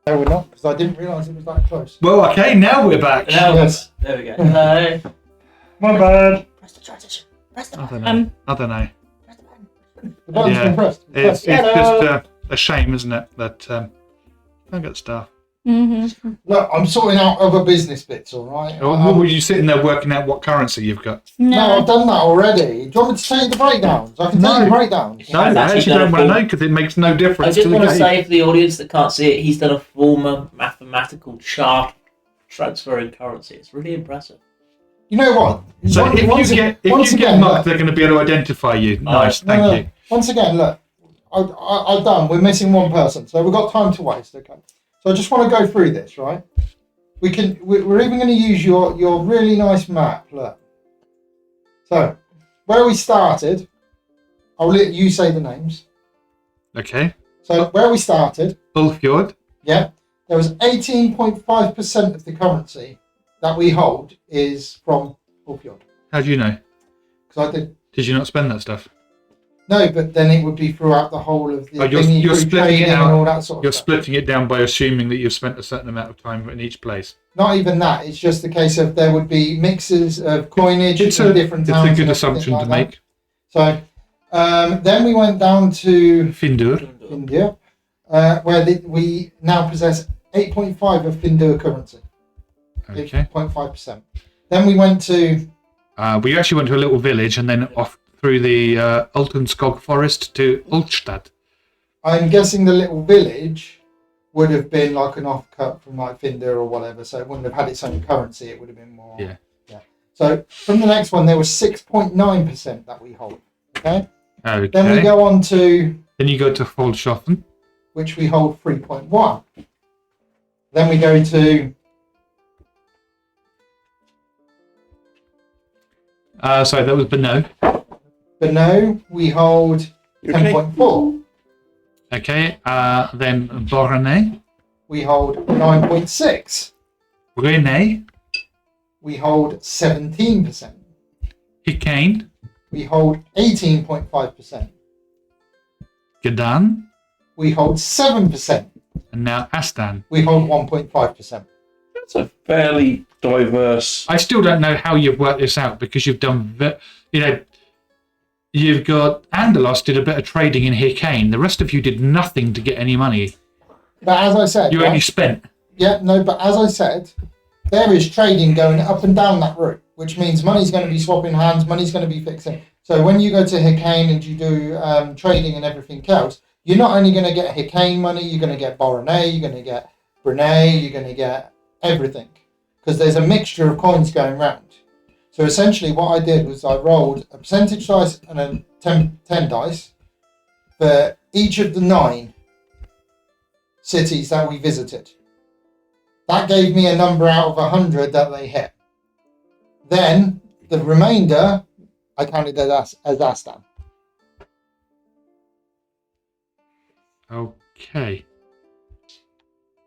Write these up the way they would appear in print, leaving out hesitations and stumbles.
No, we're not, because I didn't realise it was that close. Well, okay, now we're back. Yes. There we go. Hello. My bad. Press the transition. Press the I don't button. know. I don't know. Press the button. The button's Yeah. been pressed. It's Hello. just a shame, isn't it, that don't get stuff. Mm-hmm. Look, I'm sorting out other business bits, all right? What were you sitting there working out what currency you've got? No, I've done that already. Do you want me to tell you the breakdowns? I can tell you the breakdowns. No, I actually don't want to know because it makes no I difference just to the want to game. say for the audience that can't see it, he's done a former mathematical chart transferring currency. It's really impressive. You know what? So Once if you get again, mugged, look, they're going to be able to identify you. Nice, thank you. Once again, look, I've done. We're missing one person, so we've got time to waste. Okay, so I just want to go through this, right? We're even going to use your really nice map. Look, so where we started, I'll let you say the names. Okay. So where we started, Ulfjord. yeah, there was 18.5% of the currency that we hold is from Ulfjord. How do you know? Because I did. Did you not spend that stuff? No, but then it would be throughout the whole of the Oh, you're thingy, splitting trading it and out. all that sort of You're stuff. splitting it down by assuming that you've spent a certain amount of time in each place. Not even that. It's just a case of there would be mixes of coinage in different towns. It's a good and assumption everything to like make. that. So then we went down to Findur. India, where we now possess 8.5 of Findur currency. Okay. 8.5%. Then we went to. We actually went to a little village and then off through the Ultenskog forest to Ulstad. I'm guessing the little village would have been like an offcut from like Findur or whatever, so it wouldn't have had its own currency. It would have been more. Yeah. So from the next one, there was 6.9% that we hold. Okay. Okay. Then we go on to Then you go to Folshofen. which we hold 3.1. Then we go to Sorry, that was Beno. Beno, we hold 10.4. Okay. Then Borne. We hold 9.6. Brene. We hold 17%. Hikane. We hold 18.5%. Gedan. We hold 7%. And now Astan. We hold 1.5%. That's a fairly diverse. I still don't know how you've worked this out because you've done, you've got Anderloss did a bit of trading in Hikane. The rest of you did nothing to get any money. But as I said, You only spent. yeah, no, but as I said, there is trading going up and down that route, which means money's going to be swapping hands, money's going to be fixing. So when you go to Hikane and you do trading and everything else, you're not only going to get Hikane money, you're going to get Borne, you're going to get Brene, you're going to get everything. Because there's a mixture of coins going round. So essentially what I did was I rolled a percentage dice and a 10 dice for each of the 9 cities that we visited. That gave me a number out of 100 that they hit. Then the remainder I counted as Astan. Okay.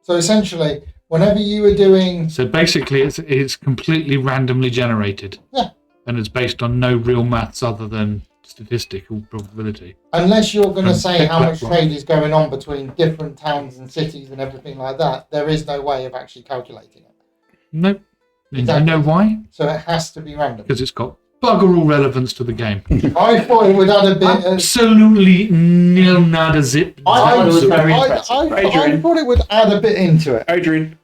So essentially, whenever you were doing... So basically, it's completely randomly generated. Yeah. And it's based on no real maths other than statistical probability. Unless you're going to And say pick how that much one. trade is going on between different towns and cities and everything like that, there is no way of actually calculating it. Nope. And Exactly. you know why? So it has to be random. Because it's got bugger all relevance to the game. I thought it would add a bit... Absolutely nil nada zip. I thought it was very I impressive. Adrian. thought it would add a bit into it. Adrian,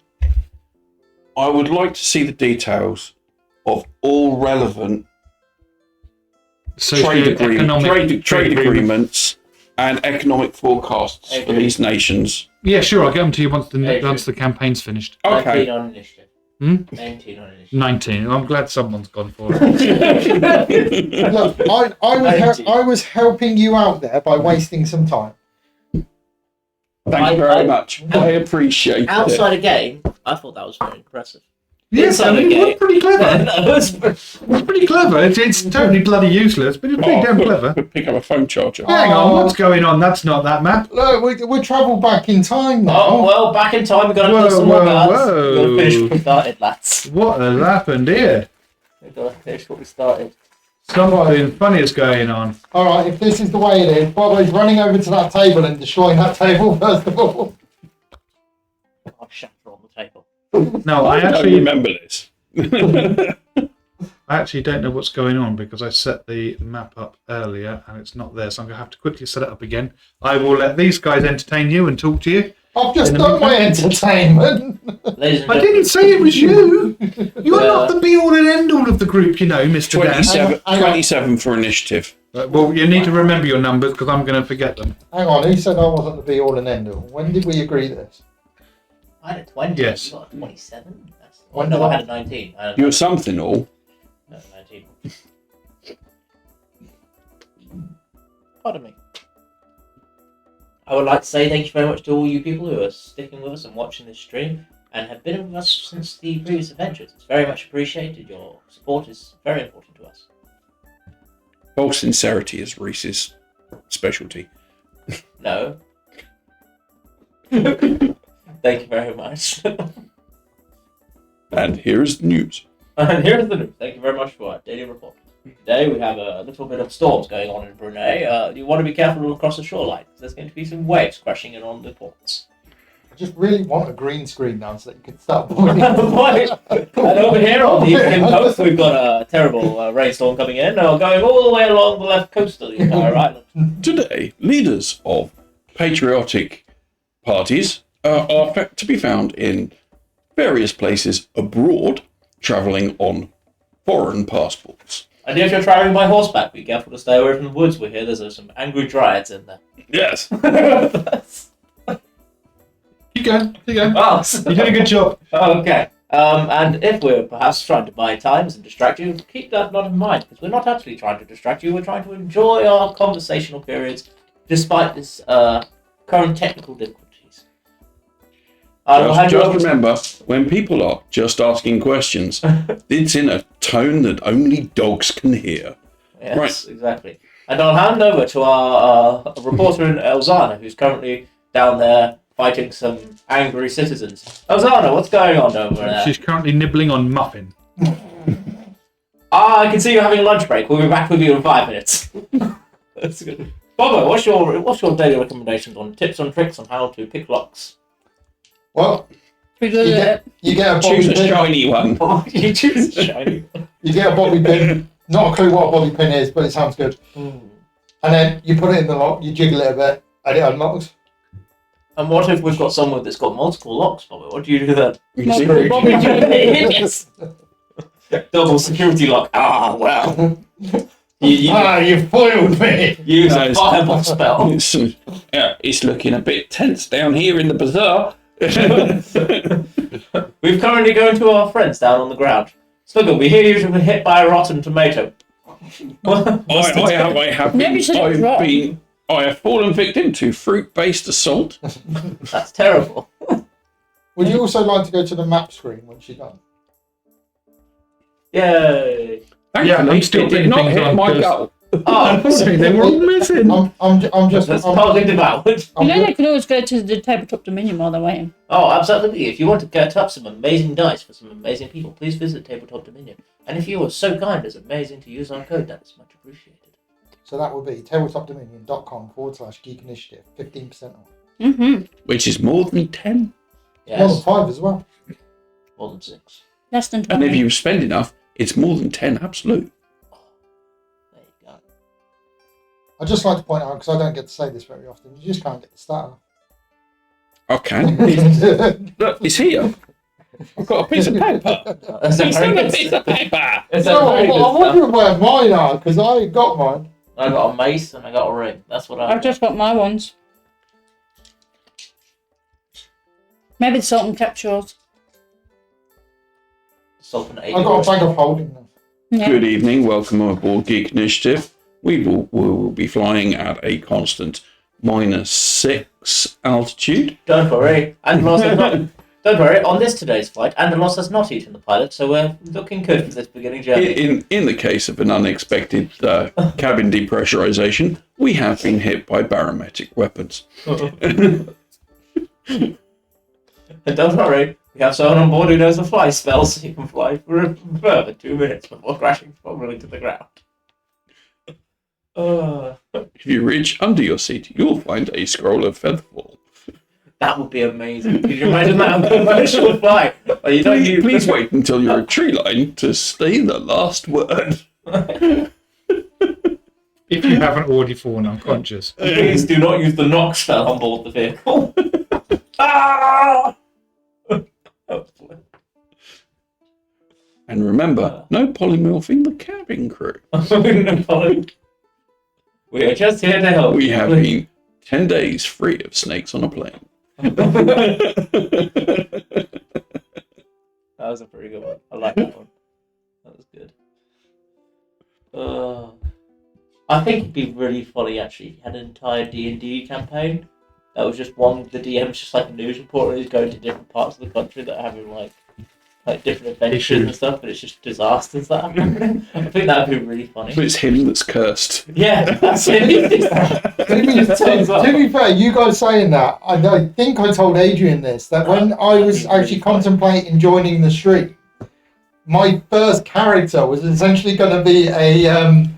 I would like to see the details of all relevant trade agreements and economic forecasts for these nations. Yeah, sure. I'll get them to you once Adrian. once the campaign's finished. 19 Okay. on initiative. 19 on initiative. 19. I'm glad someone's gone for it. Look, I was helping you out there by wasting some time. Thank you very much. I appreciate Outside it. a game, I thought that was very impressive. Yes, I mean, Okay. it's pretty clever. That was- It's pretty clever. It's totally bloody useless, but it's pretty damn clever. Pick up a phone charger. Hang on, what's going on? That's not that map. Look, we travel back in time now. Oh, well, back in time, we've got to Whoa, do some more whoa, guards. whoa. We've got to finish what we started, lads. What has happened here? We've got to finish what we started. Something funny is going on. All right, if this is the way it is, Bobbo's running over to that table and destroying that table first of all. shatter on the table. No, I don't actually remember this. I actually don't know what's going on because I set the map up earlier and it's not there, so I'm going to have to quickly set it up again. I will let these guys entertain you and talk to you. I've just In the done my entertainment. Ladies and I gentlemen, didn't say it was you. You're not the be-all and end-all of the group, you know, Mr. Dan. 27 for initiative. Right, well, you need to remember your numbers because I'm going to forget them. Hang on, who said I wasn't the be all and end all? When did we agree this? I had a 20. Yes. You got a 27? When No, did I I- had a 19. I had a You're something all. No, 19. Pardon me. I would like to say thank you very much to all you people who are sticking with us and watching this stream and have been with us since the previous adventures. It's very much appreciated. Your support is very important to us. False sincerity is Reese's specialty. No. Thank you very much. And here is the news. And here's the news. Thank you very much for our daily report. Today we have a little bit of storms going on in Brunei. You want to be careful across the shoreline because there's going to be some waves crashing in on the ports. I just really want a green screen now so that you can start And over here on the Eastern coast, we've got a terrible rainstorm coming in, going all the way along the left coast of the entire island. Today, leaders of patriotic parties are to be found in various places abroad, travelling on foreign passports. And if you're travelling by horseback, be careful to stay away from the woods. We hear there's some angry dryads in there. Yes. Keep going. Oh, You did a good job. okay. And if we're perhaps trying to buy times and distract you, keep that not in mind, because we're not actually trying to distract you. We're trying to enjoy our conversational periods, despite this current technical difficulties. Just remember, when people are just asking questions, it's in a tone that only dogs can hear. Yes, Right. exactly. And I'll hand over to our reporter in Elzana, who's currently down there fighting some angry citizens. Elzana, what's going on over there? She's currently nibbling on muffin. I can see you're having a lunch break. We'll be back with you in 5 minutes. That's good. Bobbo, what's your daily recommendations on tips and tricks on how to pick locks? Well, Pretty good at it. you get a Choose bobby a pin. shiny one. Oh, you choose shiny. You get a bobby pin. Not a clue what a bobby pin is, but it sounds good. And then you put it in the lock, you jiggle it a bit, and it unlocks. And what if we've got someone that's got multiple locks, Bobbo? What do you do then? Multiple Bobby Yes. Double security lock. Ah, wow. You foiled me! Use a Nice. fireball spell. It's looking a bit tense down here in the bazaar. We've currently gone to our friends down on the ground. Slugger, we hear you've been hit by a rotten tomato. I have Maybe you should have dropped. I have fallen victim to fruit-based assault. That's terrible. Would you also like to go to the map screen once you're done? Yay. Thankfully, I'm still it did putting not things hit on my because- goal. Oh, Sorry, they were all missing. I'm just. that's I'm, partly devoured. I'm You know, ju- they could always go to the tabletop dominion while they're waiting. Oh, absolutely. If you want to get up some amazing dice for some amazing people, please visit Tabletop Dominion. And if you are so kind as amazing to use our code, that is much appreciated. So that will be tabletopdominion.com/geek initiative, 15% off. Mm-hmm. Which is more than 10. More Yes, than 5 as well. more than 6. Less than And 20. if you spend enough, it's more than 10 absolute. There you go. I'd just like to point out, because I don't get to say this very often, you just can't get the starter. Okay. Look, it's here. I've got a piece of paper. That's a It's very on a good piece stuff. of paper. It's a No, very good I'm stuff. wondering where mine are, because I got mine. I got a mace and I got a ring. That's what I I've just got my ones. Maybe the salt and kept yours. Salt and I got a bag of holding them. Yeah. Good evening. Welcome aboard Geek Initiative. We will be flying at a constant -6 altitude. Don't worry. Anderloss has not. Don't worry. On today's flight, Anderloss has not eaten the pilot, so we're looking good for this beginning journey. In the case of an unexpected cabin depressurization, we have been hit by barometric weapons. And don't worry, we have someone on board who knows the fly spells, so you can fly for a further 2 minutes before crashing probably to the ground. If you reach under your seat, you'll find a scroll of featherfall. That would be amazing. Could you imagine that on commercial flight? Like, you don't use Please wait until you're a tree line to say the last word. If you haven't already fallen unconscious. Please do not use the knock spell on board the vehicle. Ah! And remember, no polymorphing the cabin crew. We are just here to help. We have been 10 days free of snakes on a plane. That was a pretty good one. I like that one. That was good. I think it'd be really funny actually if you had an entire D&D campaign that was just the DM's just like a news reporter who's going to different parts of the country that are having like different adventures and stuff, but it's just disasters that are happening. I think that'd be really funny. But it's him that's cursed. Yeah, that's it. To be fair, you guys saying that, I think I told Adrian this, that when I was actually contemplating joining the stream, my first character was essentially going to be a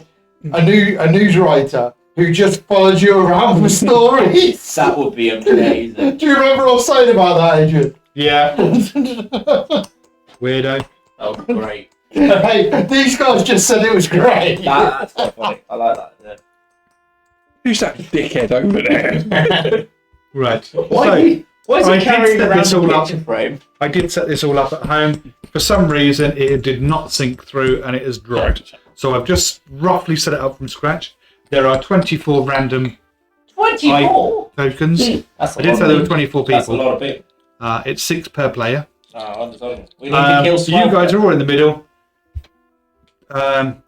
news writer who just follows you around with stories. That would be amazing. Do you remember what I was saying about that, Adrian? Yeah. Weirdo. Oh, great. Hey, these guys just said it was great. That's quite funny. I like that. Yeah. Who's that dickhead over there? Right. Why is I he did carrying set around this the all up. picture frame? I did set this all up at home. For some reason, it did not sync through and it has dropped. So I've just roughly set it up from scratch. There are 24 random 24? tokens. That's a I did lot say of there were people. 24 That's a people. lot of people. It's 6 per player. We need to kill So you guys are all in the middle. In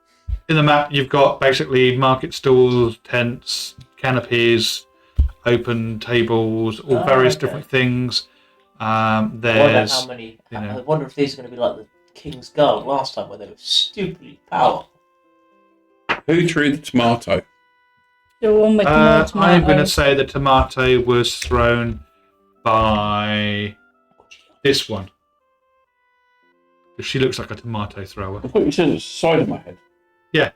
the map, you've got basically market stalls, tents, canopies, open tables, all various different things. I wonder There's, how many. you know. I wonder if these are going to be like the King's Guard last time, where they were stupidly powerful. Who threw the tomato? The one with more I'm going to tomatoes. say the tomato was thrown by this one. She looks like a tomato thrower. I thought you said it's the side of my head. Yeah.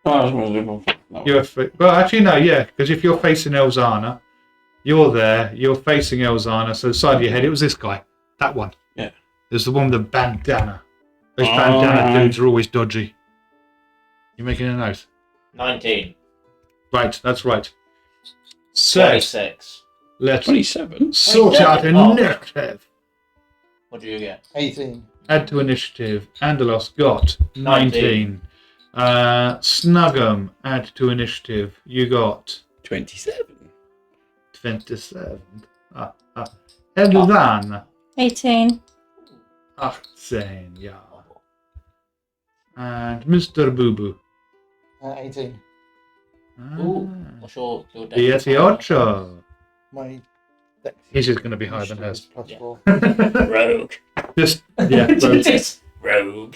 Oh, I was going to do no. Well, actually, no, yeah, because if you're facing Elzana, you're there, you're facing Elzana, so the side of your head, it was this guy. That one. Yeah. There's the one with the bandana. Those bandana dudes are always dodgy. You making a note? 19. Right, that's right. So, 26. let's 27? sort out initiative. What do you get? 18. Add to initiative. Anderloss got 19. Snuggum, add to initiative. You got 27. 27. Elzana, 18. 18, yeah. And Mr. Boo Boo. 18. Ooh, what's your dex? 18. My dex. His is going to be higher than hers. Plus Yeah. 4. Rogue. Just, yeah. Rogue. Rogue.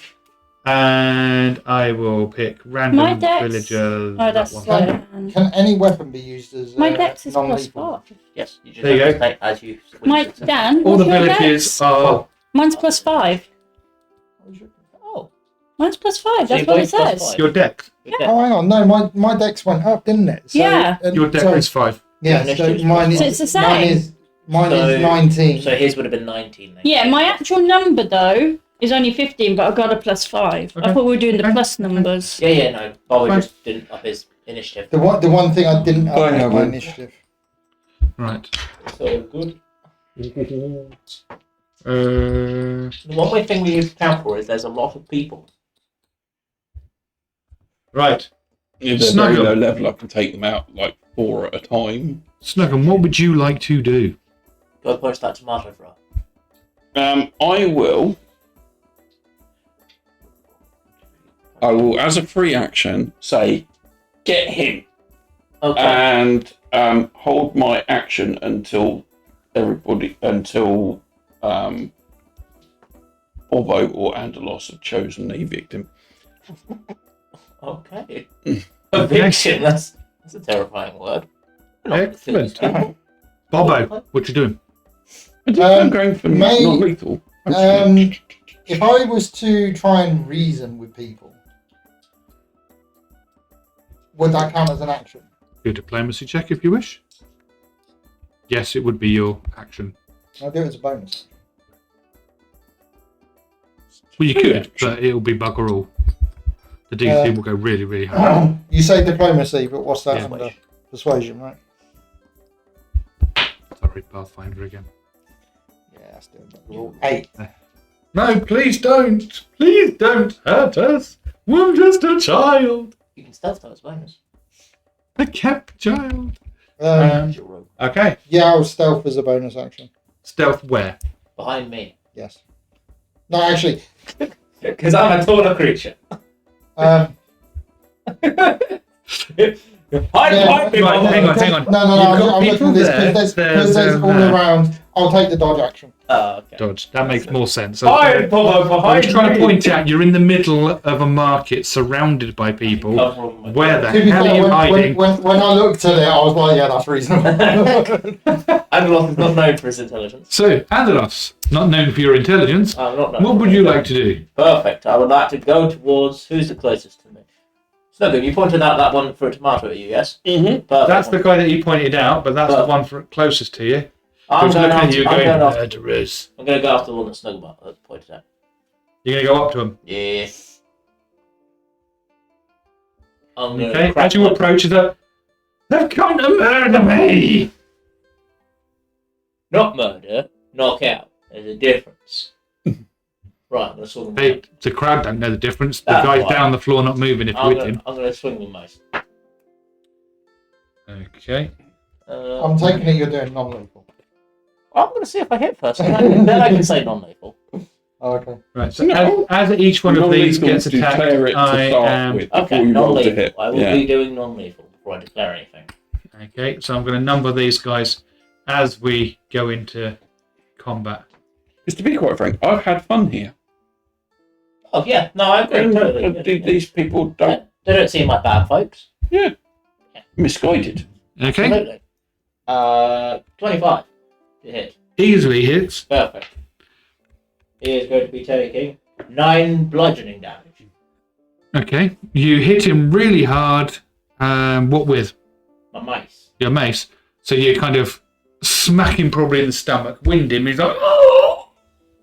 And I will pick My random dex. villagers. Oh, that's that one. sleight of hand. Can any weapon be used as My dex is plus non-lethal? 4. Yes, you just There you have go. to take as you. My Dan, All the what's your villages dex? are. Mine's plus 5. Oh, Mine's plus 5. So That's you're what it both plus says. 5. Your deck. good dex. Oh, hang on. No, my dex went up, didn't it? So, Yeah. Your deck so, is 5. Yeah, Yeah, so initiative's mine is, So it's the same. mine So- is 19. So his would have been 19 then. Yeah, my actual number though is only 15, but I got a plus 5. Okay. I thought we were doing the Okay. plus numbers. Yeah, no. Bobbo Fine. just didn't up his initiative. The one thing I didn't up I was my haven't. initiative. Right. So good. Uh, The one weird thing we need to account for is there's a lot of people. right. If they're Snuggle. very low level, I can take them out like 4 at a time. Snuggum, what would you like to do? Go push that tomato throw. I will, as a free action, say, get him, Okay. and hold my action until Bobbo or Anderloss have chosen a victim. Okay. Eviction. That's a terrifying word. Excellent. Bobbo, what you doing? I'm going for may- non-lethal. If I was to try and reason with people, would that count as an action? Do a diplomacy check if you wish. yes, it would be your action. I'll do it as a bonus. Well, you could, but it'll be bugger all. The DC will go really, really high. You say diplomacy, but what's that Yeah. under? Persuasion, right? Sorry, Pathfinder again. Yeah, that's doing bugger all. 8. No, please don't. Please don't hurt us. We're just a child. You can stealth that as bonus. A kept child. Okay. Yeah, I'll stealth as a bonus action. Stealth where? Behind me. Yes. No, actually, Because I'm a taller creature. Right, hang on. No, You've got I'm looking people at this there, because there's, there's all around. I'll take the dodge action. Oh, okay. Dodge. That makes more sense. Behind Bobbo, I was behind trying to me. point out you're in the middle of a market surrounded by people. Where the To be hell are fair, you hiding? when I looked at it, I was like, yeah, that's reasonable. Anderloss is not known for his intelligence. So, Anderloss, not known for your intelligence, I'm not known what for would it. you like to do? Perfect. I would like to go towards who's the closest to me. Snuggle, you pointed out that one for a tomato at you, yes? Mm-hmm. Perfect. That's the guy that you pointed out, but that's the one closest to you. I'm Who's going looking at after, you I'm going, going after, murderers. I'm going to go after the one that Snugglebot pointed out. You're going to go up to him. Yeah. I'm going Okay, to crack as you one. approach, they've come to murder me! Not murder, knock out. There's a difference. Right, I'm going to swing with They, the crowd don't know the difference. The That's guy's right. down on the floor not moving if you're with him. I'm going to swing with most. Okay. I'm taking it you're doing non-lethal. I'm going to see if I hit first, and then I can say non-lethal. Oh, okay. Right, so as each one of these gets attacked, declare it to I start am... with before Okay, you roll to non-lethal. hit. I will Yeah. be doing non-lethal before I declare anything. Okay, so I'm going to number these guys as we go into combat. Because to be quite frank, I've had fun here. Oh yeah, no, I agree totally. These people don't They don't seem like bad folks. misguided. Okay, Absolutely. 25 to hit. easily hits. Perfect. He is going to be taking 9 bludgeoning damage. Okay, you hit him really hard. What with? My mace. Your mace. So you kind of smack him probably in the stomach, wind him, he's like, oh!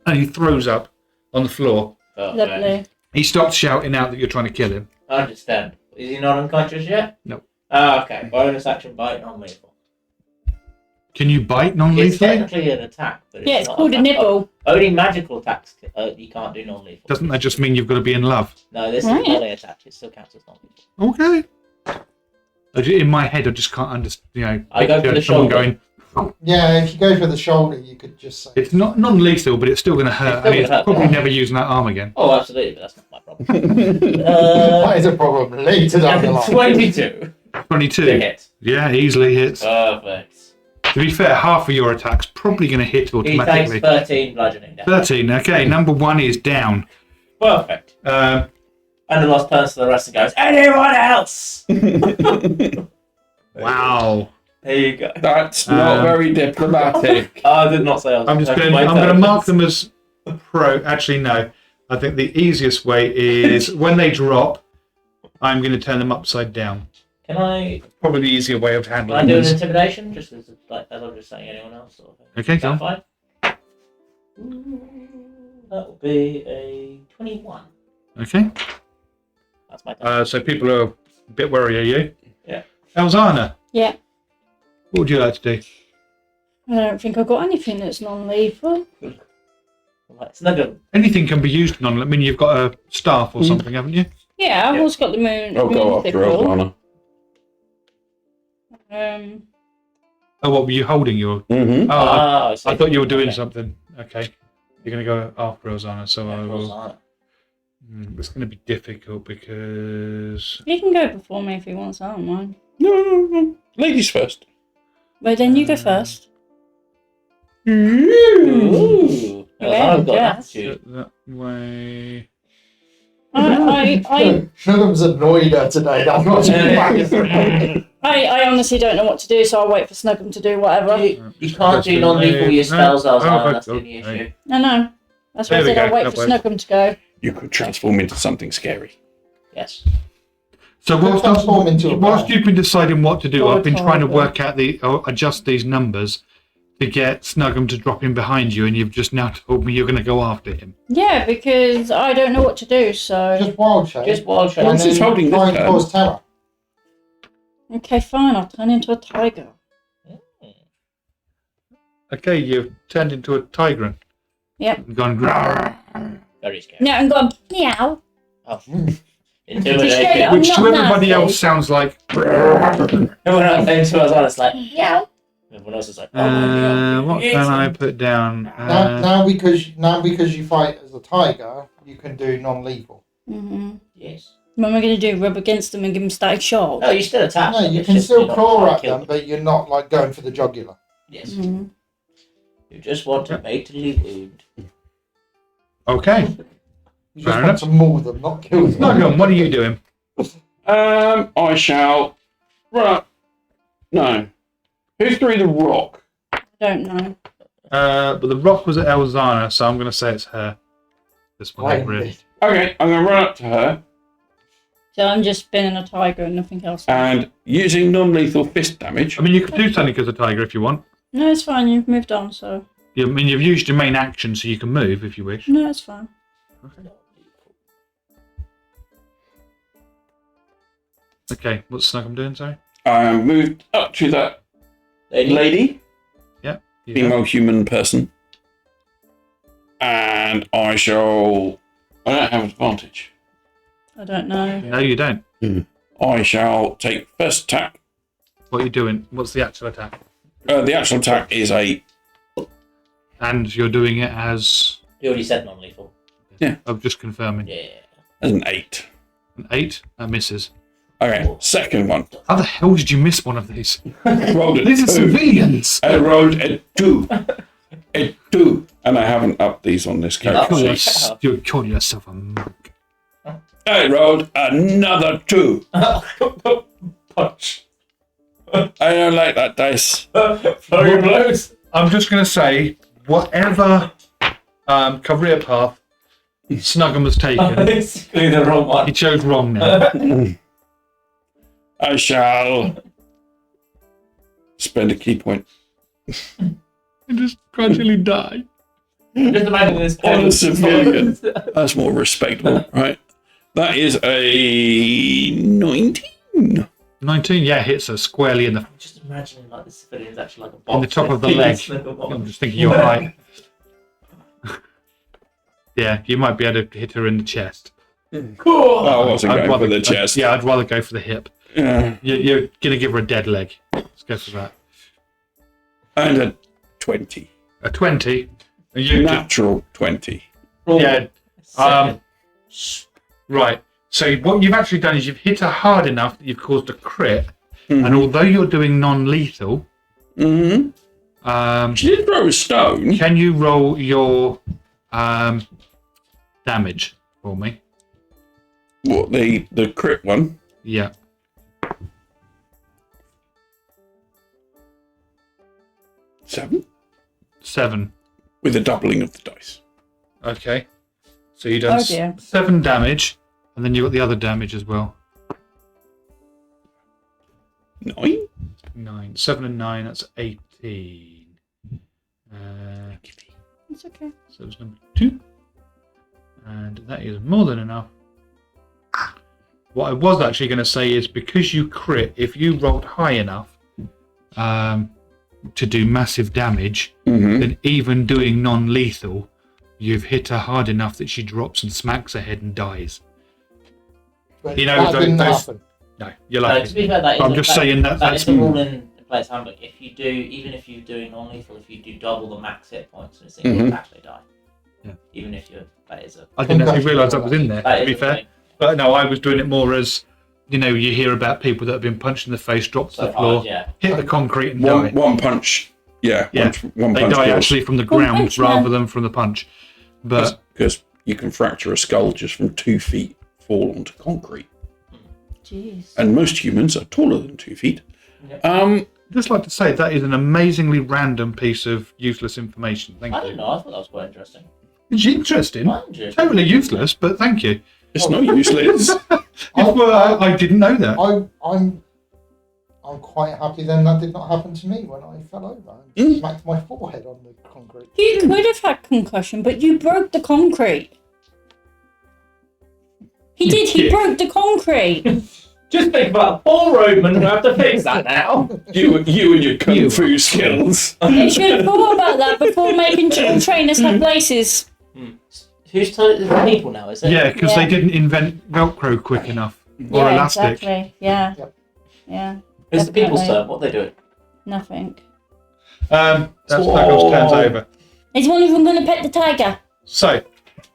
And he throws up on the floor. Perfect. Lovely. He stops shouting out that you're trying to kill him. I understand. Is he not unconscious yet? No. Okay. Bonus action bite non-lethal. Can you bite It's non-lethally? technically an attack, but Yeah, it's not called a nibble. Only magical attacks you can't do non-lethal. Doesn't that just mean you've got to be in love? No, this Right. is melee attack. It still counts as non-lethal. Okay. In my head, I just can't understand, I go for picture the someone shoulder. going, Yeah, if you go for the shoulder, you could just say. it's not non-lethal, but it's still going to hurt. still And he's gonna hurt, probably yeah. never using that arm again. Oh, absolutely, but that's not my problem. That is a problem later down the line. 22 to 22. hit. Yeah, easily hits. Perfect. To be fair, half of your attack's probably going to hit He takes automatically. 13 bludgeoning damage. 13. Okay, number 1 is down. Perfect. Um, Anderloss turns to the rest and goes, anyone else? wow. There you go. That's not very diplomatic. I did not say I was I'm just going. my I'm going to mark intelligence. them as pro. Actually, no. I think the easiest way is when they drop, I'm going to turn them upside down. Can I Probably the easier way of Can I handling do an this. intimidation? Just as I'm just saying anyone else sort of thing. Okay, Is that go on. fine? That will be a 21. Okay. That's my turn. So people are a bit worried, are you? Yeah. Elzana, Yeah. what would you like to do? I don't think I've got anything that's non-lethal. Right, snuggle. Anything can be used non. I mean, you've got a staff or something, haven't you? Yeah, I've Yeah. also got the moon. I'll go after sickle. Elzana. Oh, what were you holding? Your? Mm-hmm. Oh, I see. I thought you were doing Okay. something. Okay, you're going to go after Elzana, so Yeah, I of course will. not. It's going to be difficult because He can go before me if he wants. I don't mind. No. Ladies first. Well, then you go first. Ooh. Yeah, I've got yeah. an attitude. that way. I Shnugum's annoyed her today. That's not I honestly don't know what to do, so I'll wait for Snuggum to do whatever. You can't do non-lethal with your spells, Elzana. That's the only issue. No. That's why I There we said I'll go, wait that for works. Snuggum to go. You could transform into something scary. Yes. So transform into a whilst bear. you've been deciding what to do, Or I've been a trying to tiger. work out adjust these numbers to get Snuggum to drop in behind you, and you've just now told me you're going to go after him. Yeah, because I don't know what to do, so... Just wild shape. Just wild shape. And Once it's then holding try this and turn. cause terror. Okay, fine, I'll turn into a tiger. Okay, you've turned into a tigrant. Yep. And gone grrr, Very scary. Yeah, and gone, meow. Oh. Straight Intimidating. up. which to not everybody nasty. else sounds like. Everyone else came to us on, it's like, meow. Everyone else is like, oh my god. What can I put down? Now because you fight as a tiger, you can do non-lethal. Mm-hmm. Yes. What am I going to do? Rub against them and give them static shock? No, you still attack. No, them, you it's can just still you're not claw trying to at kill them, but you're not like going for the jugular. Yes. Mm-hmm. You just want to fatally wound. Okay. You Fair just want enough. to maul them, not kill them. Snuggum, what are you doing? I shall run up. No. Who threw the rock? I don't know. But the rock was at Elzana, so I'm going to say it's her. This one, Right, really. Okay, I'm going to run up to her So I'm just spinning a tiger and nothing else. and using non-lethal fist damage. I mean, you could do something as a tiger if you want. No, it's fine. You've moved on, so... I mean, you've used your main action, so you can move if you wish. No, it's fine. Okay, what's Snuggum doing, sorry? I moved up to that lady, Yeah. female human person, and I shall. I don't have advantage. I don't know. No, you don't. I shall take first attack. What are you doing? What's the actual attack? The actual attack is a. And you're doing it as... You already said non-lethal. I'm just confirming. Yeah. as an 8. An 8? That misses. Okay, second one. How the hell did you miss one of these? Rolled a These are 2. civilians! I rolled a 2. A 2. And I haven't upped these on this character. Oh, You call yourself a monk. I rolled another 2. Punch. I don't like that dice. Flurry of blows. I'm just going to say, whatever career path Snuggum has taken, It's clearly the wrong one. he chose wrong now. I shall spend a key point And just gradually die. Just imagine this. on a civilian. That's more respectable, right? That is a 19. 19, yeah, hits her squarely in the Just imagining like the civilian's actually like a box. in the top of the leg. I'm just thinking you're right. Yeah, you might be able to hit her in the chest. Cool. I wasn't going for the chest. Yeah, I'd rather go for the hip. Yeah. You're going to give her a dead leg. Let's go for that. And a 20. A 20. And you Natural 20. yeah. Right. So what you've actually done is you've hit her hard enough that you've caused a crit. Mm-hmm. And although you're doing non-lethal, She did throw a stone. can you roll your damage for me? What, the crit one? Yeah. 7? 7. With a doubling of the dice. Okay. So you've done Oh, dear. 7 damage, and then you've got the other damage as well. 9? 9. 7 and 9, that's 18. It's okay. So it's number 2. And that is more than enough. What I was actually going to say is because you crit, if you rolled high enough to do massive damage, then even doing non-lethal, you've hit her hard enough that she drops and smacks her head and dies. But You know, that didn't those- happen. No, you're No, lucky. to be fair, that is I'm just saying that that's that's the rule in the player's handbook. If you do, even if you're doing non-lethal, if you do double the max hit points in a single attack, they die. Yeah. Even if you're, that is a. I didn't actually realise that was in there, That to is be a fair. thing. But no, I was doing it more as, you know, you hear about people that have been punched in the face, dropped to So the floor, hard, yeah. hit the concrete and die. One punch. Yeah. Yeah. One They punch die kills. actually from the One ground punch, rather yeah. than from the punch. But Because you can fracture a skull just from 2 feet fall onto concrete. Jeez. And most humans are taller than 2 feet. Yep. I'd just like to say that is an amazingly random piece of useless information. Thank I you. don't know. I thought that was quite interesting. It's interesting. Quite interesting. Totally useless, but thank you. It's not useless. I didn't know that. I'm I'm quite happy then that did not happen to me when I fell over and smacked my forehead on the concrete. You could have had concussion, but you broke the concrete. He did. He broke the concrete. Just think about a poor roadman who have to fix that now. You and your kung fu skills. You should have thought about that before making trainers have laces. Who's told it to the people now, is it? Yeah, because they didn't invent Velcro quick enough. Or Yeah, elastic. exactly. Yeah. Yep. Yeah. It's the people's Definitely. turn. What are they doing? Nothing. That's Snuggles' turns over. Is one of them going to pet the tiger? So,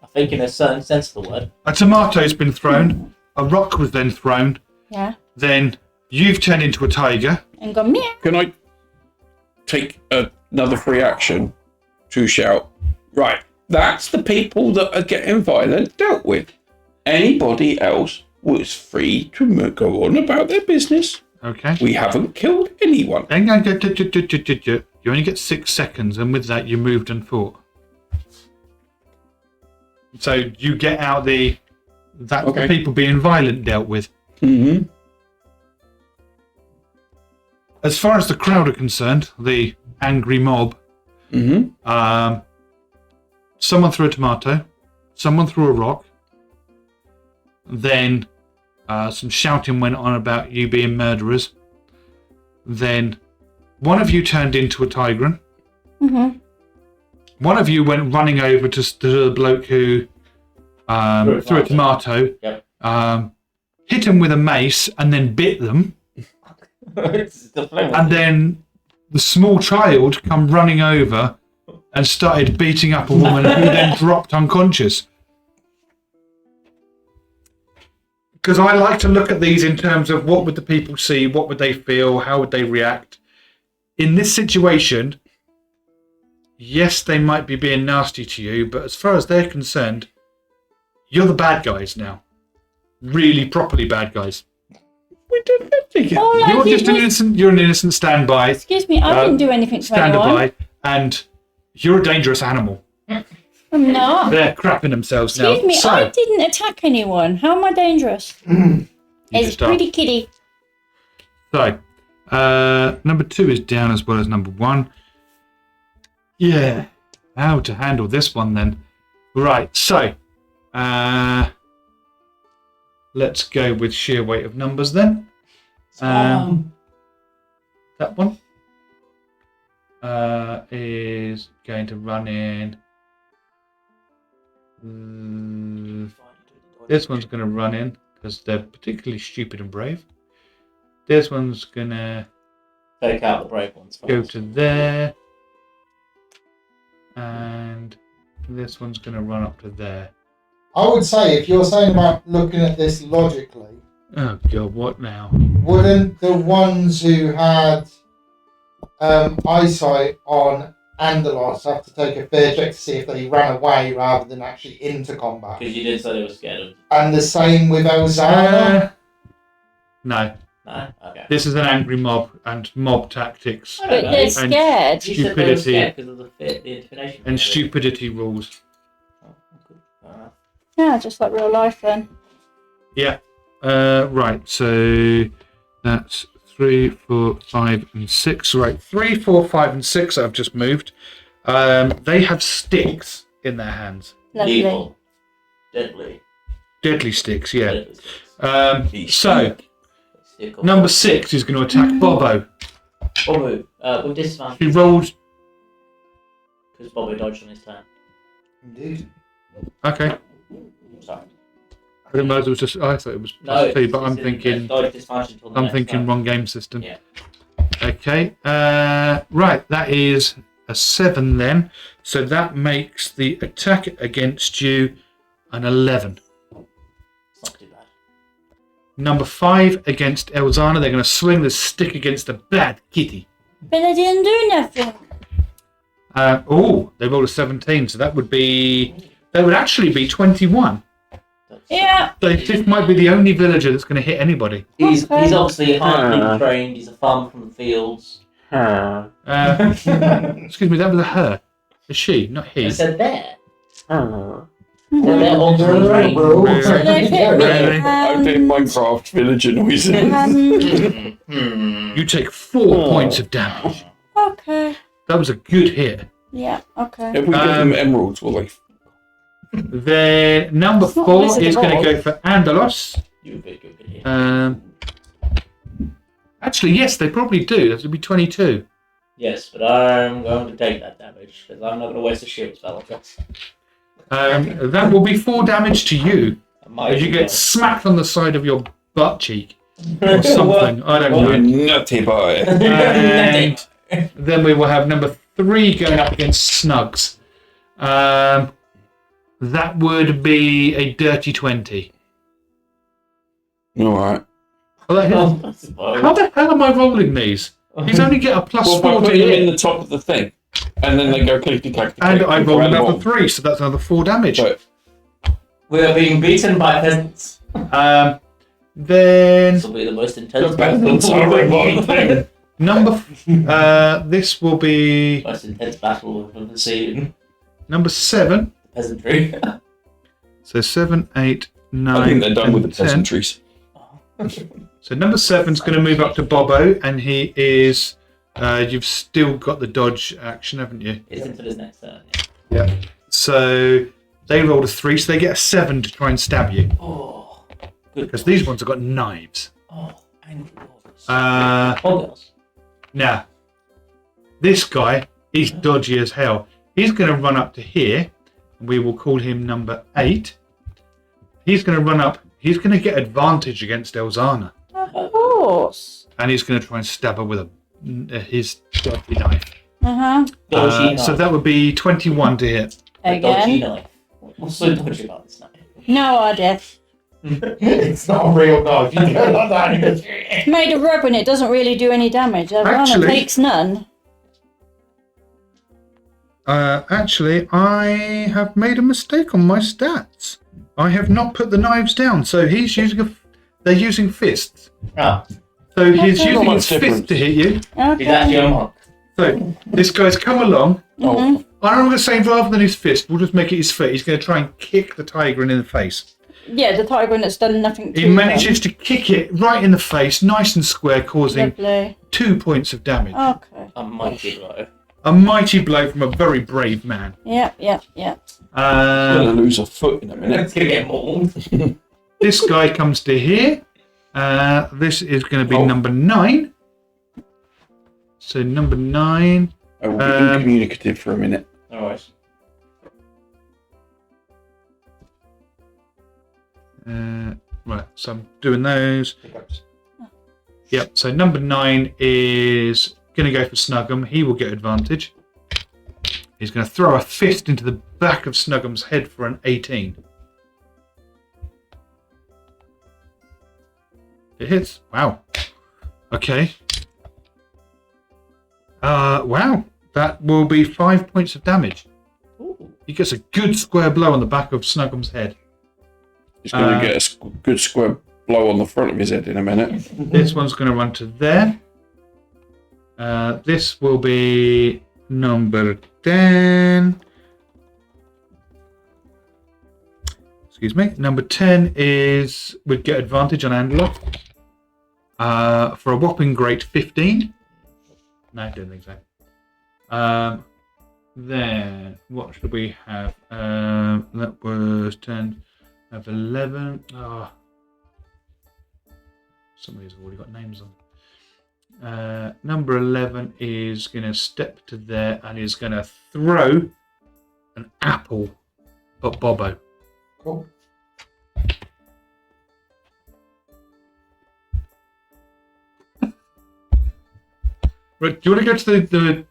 I think in a certain sense of the word. a tomato's been thrown, a rock was then thrown, Yeah. then you've turned into a tiger. And gone meow. Can I take another free action to shout, right, that's the people that are getting violent dealt with. Anybody else was free to go on about their business. Okay. We haven't killed anyone. Hang on, you only get 6 seconds, and with that, you moved and fought. So you get out that's the people being violent dealt with. Mm-hmm. As far as the crowd are concerned, the angry mob, Mm-hmm. someone threw a tomato, someone threw a rock, then some shouting went on about you being murderers. Then one of you turned into a tigran. Mm-hmm. One of you went running over to the bloke who threw a tomato, Yep. hit him with a mace, and then bit them. And then the small child come running over and started beating up a woman who then dropped unconscious. Because I like to look at these in terms of what would the people see, what would they feel, how would they react. In this situation, yes, they might be being nasty to you, but as far as they're concerned, you're the bad guys now. Really properly bad guys. We did nothing. All I You're did just an was- innocent. You're an innocent standby. Excuse me, I didn't do anything to Stand anyone. by, and you're a dangerous animal. I'm not. They're crapping themselves now. Excuse me, So I didn't attack anyone. How am I dangerous? you It's just are. pretty kitty. So number 2 is down as well as number 1. Yeah. How to handle this one then? Right. So let's go with sheer weight of numbers then. That one is going to run in. This one's going to run in because they're particularly stupid and brave. This one's going to Take out the brave ones. go first. to there. And this one's going to run up to there. I would say, if you're saying about looking at this logically, Oh, God, what now? wouldn't the ones who had eyesight on Anderloss have to take a fair check to see if they ran away rather than actually into combat? Because you did say they were scared of. And the same with Elzana? No. No? Okay. This is an angry mob and mob tactics I But don't know. they're scared. You said they were stupidity. scared because of the fear, the intimidation. and stupidity rules. Oh, good. Fair enough. Yeah, just like real life then. Yeah. Right. So that's 3, 4, 5, and 6. Right. 3, 4, 5, and 6 that I've just moved. They have sticks in their hands. Lovely. Evil. Deadly. Deadly sticks. Yeah. Deadly sticks. So Stick or number fork. 6 is going to attack Bobbo. Bobbo, with disadvantage, He rolled. because Bobbo dodged on his turn. Indeed. Okay. Sorry. I didn't realize it was just. I thought it was No, plus 2, but it's- I'm it's- thinking. dodge disadvantage until the I'm next thinking turn. wrong game system. Yeah. Okay. Right. That is a 7 then. So that makes the attack against you an 11. It's not too bad. Number 5 against Elzana. They're going to swing the stick against the bad kitty. But I didn't do nothing. They rolled a 17. So that would actually be 21. Yeah. So this might be the only villager that's going to hit anybody. He's Okay. obviously hardly trained. He's a farmer from the fields. Excuse me, that was a her. A she, not I he. said there. They're all Really? green. So they fit me. Really? I did Minecraft villager noises. You take 4 points of damage. Okay. That was a good hit. Yeah, okay. If we give them emeralds, will they? Then number It's not 4 Wizard is of going to Oz. go for Anderloss. You would be a good hit. Actually, yes, they probably do. That would be 22. Yes, but I'm going to take that damage because I'm not going to waste a shield spell. That will be 4 damage to you. As you get smacked on the side of your butt cheek or something. I don't Oh, know. nutty boy. And then we will have number 3 going up against Snugs. That would be a dirty 20. Alright. How the hell am I rolling these? He's only get a plus Well, 4 by to putting them in hit. the top of the thing. And then they go clickety clack. And I rolled another 3, so that's another 4 damage. So, We are being beaten by peasants. Then This will be the most intense peasants battle. are revolting. number this will be Most intense battle we've ever seen. number 7. Peasantry. So 7, 8, 9. I think they're done with the 10. peasantries. So number 7's going to move up to Bobbo, and he is. You've still got the dodge action, haven't you? It's until his next turn. Yeah. So they rolled a 3, so they get a 7 to try and stab you. Oh, good. Because these ones have got knives. Oh, angry wolves. Girls. Now, this guy, he's dodgy as hell. He's going to run up to here, and we will call him number 8. He's going to run up. He's going to get advantage against Elzana, Of course. and he's going to try and stab her with his dodgy knife. Dodgy So knife. that would be 21 to hit. A dodgy Again. knife. What's so dodgy about this knife? No idea. It's not a real knife. You don't like that. It's made of rubber and it doesn't really do any damage. Actually- Elzana takes none. Actually, I have made a mistake on my stats. I have not put the knives down, so he's using they're using fists. Oh, So he's Okay. using Not his much fist difference. to hit you. he's actually Okay. a monk. So this guy's come along. Oh, I'm going to say rather than his fist, we'll just make it his foot. He's going to try and kick the tiger in the face. Yeah, the tiger that's done nothing to He manages to kick it right in the face, nice and square, causing Lovely. 2 points of damage. Okay. A mighty blow. A mighty blow from a very brave man. Yep, yep, yep. I'm going to lose a foot in a minute. It's going to get mauled. This guy comes to here. This is going to be number 9. So number 9. I will be incommunicative for a minute. Alright. Right, so I'm doing those. Yep, so number 9 is going to go for Snuggum. He will get advantage. He's going to throw a fist into the back of Snuggum's head for an 18. It hits. Wow. Okay. Wow. That will be 5 points of damage. Ooh. He gets a good square blow on the back of Snuggum's head. He's going to get a good square blow on the front of his head in a minute. This one's going to run to there. This will be number 10. Excuse me. Number 10 would get advantage on Anderloss. For a whopping great 15. No, I don't think so. Then, what should we have? That was 10. I have 11. Oh. Some of these have already got names on. Number 11 is going to step to there and is going to throw an apple at Bobbo. Cool. Right, do you want to go to the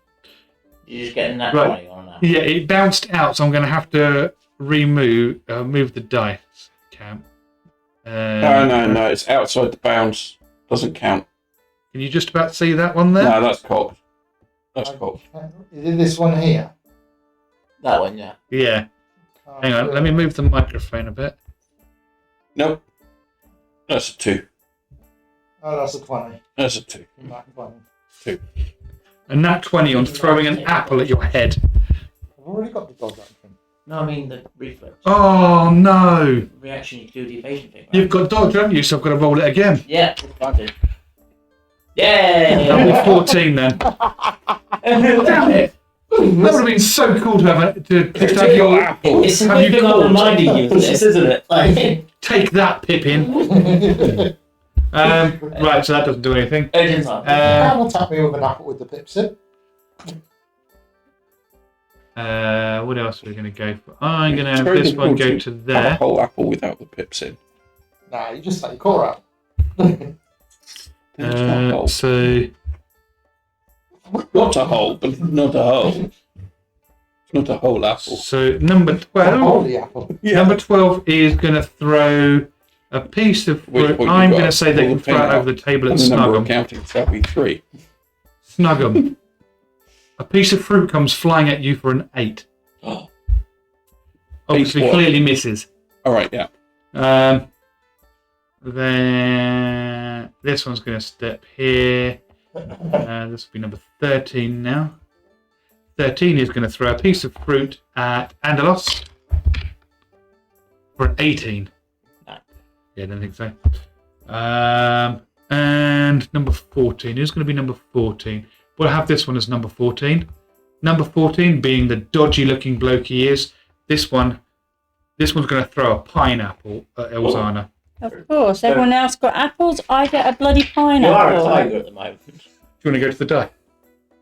You're just getting that Right. 20 on that. yeah, it bounced out, so I'm going to have to move the dice. Cam. No, it's outside the bounds. Doesn't count. Can you just about see that one there? No, that's cocked. That's cocked. Is it this one here? That one, yeah. Yeah. Hang on, let me move the microphone a bit. Nope. That's a 2. Oh, that's a 20. That's a 2. Not 20. 2. And that 20 on throwing an apple at your head. I've already got the dodge action. No, I mean the reflex. Oh no! Reaction you do the evasion thing, right? You've got dodge, haven't you? So I've got to roll it again. Yeah, advantage. Yay! That'll be 14 then. Damn it! That would have been so cool to have your apple. It's a Have good you thing I'm caught? reminding you of this, isn't it? Like, Take that, Pippin. Right, so that doesn't do anything. urgent time. Can't attack me with an apple with the pips in. What else are we going to go for? I'm going to It's have very this one go difficult to have a there. whole apple without the pips in. Nah, you just take your core out. It's not whole. So Not a hole, but not a hole. It's not a whole apple. So number 12. Holy apple. Number 12 is going to throw a piece of fruit. Wait, I'm you've going got to say they all can the throw it thing over the table and the snug number of them. counting, so that'd be 3. Snug them. A piece of fruit comes flying at you for an 8. Obviously, what? clearly misses. Alright, yeah. Then this one's going to step here. This will be number 13 now. 13 is going to throw a piece of fruit at Anderloss for an 18. No. Yeah, I don't think so. And number 14 is going to be number 14. We'll have this one as number 14. Number 14 being the dodgy looking bloke he is. This one's going to throw a pineapple at Elzana. Of course, everyone else got apples. I get a bloody You are a pineapple. tiger at the moment. Do you want to go to the die?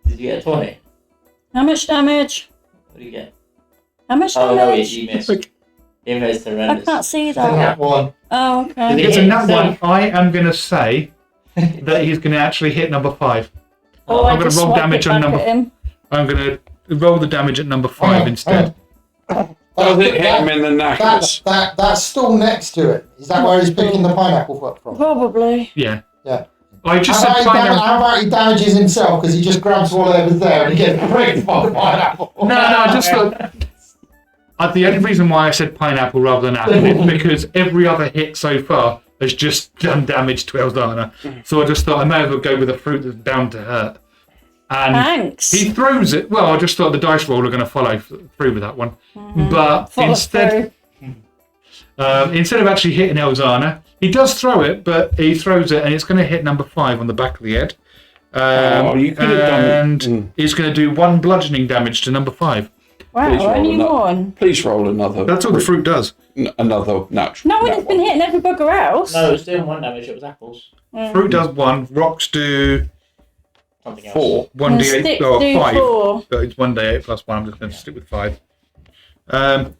Did you get a 20? How much damage? What do you get? How much Oh no, damage? you missed. Look, Inverse I horrendous. can't see That that. one. Oh, Did okay. he- it's a hit nat one. himself? I am going to say that he's going to actually hit number 5. Oh, I'm I gonna just roll swipe damage it on back number- at him. I'm going to roll the damage at number 5 Hang on, instead. hang on. Does it hit him in the knackers? That's still next to it. Is that where he's picking the pineapple up from? Probably. Yeah. Yeah. I just How said about, pineapple. how about he damages himself because he just grabs whatever's there and he gets pricked by the pineapple? No, I just thought. The only reason why I said pineapple rather than apple is because every other hit so far has just done damage to Elzana. So I just thought I may as well go with a fruit that's bound to hurt. And Thanks. he throws it. Well, I just thought the dice roll are going to follow through with that one. But Follow instead of actually hitting Elzana, he does throw it, but he throws it and it's going to hit number 5 on the back of the head. You could have done. And he's going to do 1 bludgeoning damage to number 5. Wow, Please roll only another. one. Please roll another. That's all the fruit does. Another natural. No one nat has been one. hitting every bugger else. No, it was doing 1 damage, it was apples. Fruit does 1. Rocks do Something else. 4. 1d8 Sticks or do 5. 4. But it's 1d8 plus 1. I'm just going to stick with 5. So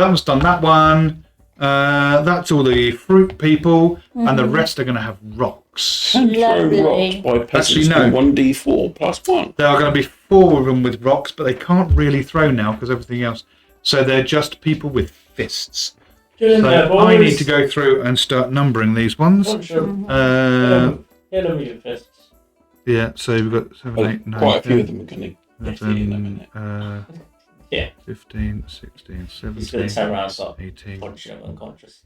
that one's done that one. That's all the fruit people, and the rest are going to have rocks. And throw Lovely. rocks by peasants Actually, no. with 1d4 plus 1. There are going to be 4 of them with rocks, but they can't really throw now because everything else. So they're just people with fists. Get in there, So boys. I need to go through and start numbering these ones. Punch 'em. Uh, Hit 'em with your fists. yeah, so we've got 7, 8, 9, Quite a few 10, of them are going to get in them, 11, innit? Yeah. 15, 16, He's going to 17, turn around and start 18. punching them unconscious.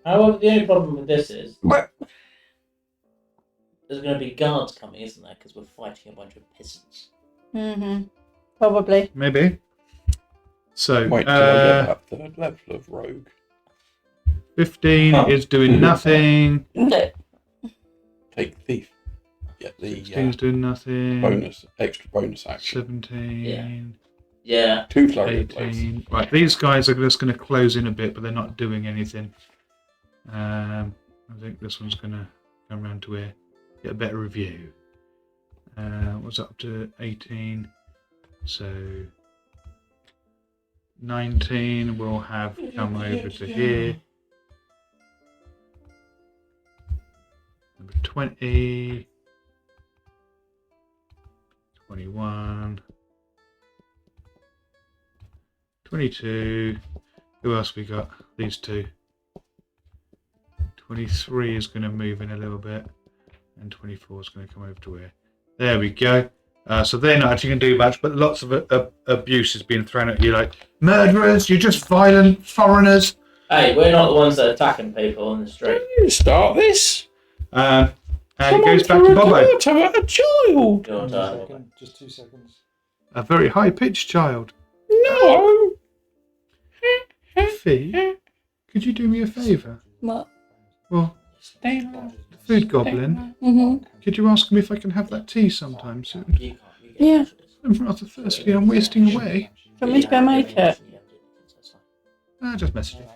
However, the only problem with this is there's going to be guards coming, isn't there? Because we're fighting a bunch of peasants. Probably. Maybe. So, Wait till I get that 3rd level of rogue. 15 is doing nothing. Take thief. Get the 16 is doing nothing. extra bonus action. 17. Yeah. 2 flurry of blows. 18. Right, these guys are just going to close in a bit, but they're not doing anything. I think this one's going to come around to here. Get a better review. What's up to 18? So 19 will have come over to here. Number 20. 21. 22. Who else we got? These 2. 23 is going to move in a little bit, and 24 is going to come over to here. There we go. So they're not actually going to do much, but lots of abuse is being thrown at you, like murderers. You're just violent foreigners. Hey, we're not the ones that are attacking people on the street. You start this? And it goes back to Bobbo. A child. Your turn. Second, just 2 seconds. A very high-pitched child. No. Fee, could you do me a favour? What? Well, the food goblin, could you ask him if I can have that tea sometime soon? Yeah. I'm rather thirsty, I'm wasting away. Do you want me to go make it? Just message him.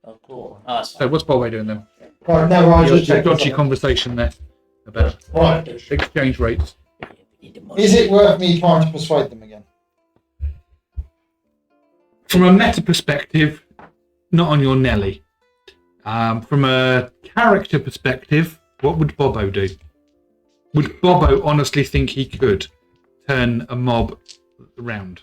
Oh, cool. Oh, that's So fine. what's Bobbo doing then? Right, no, I Your just checked. dodgy conversation there about Right. exchange rates. Is it worth me trying to persuade them again? From a meta perspective, not on your Nelly. From a character perspective, what would Bobbo do? Would Bobbo honestly think he could turn a mob around?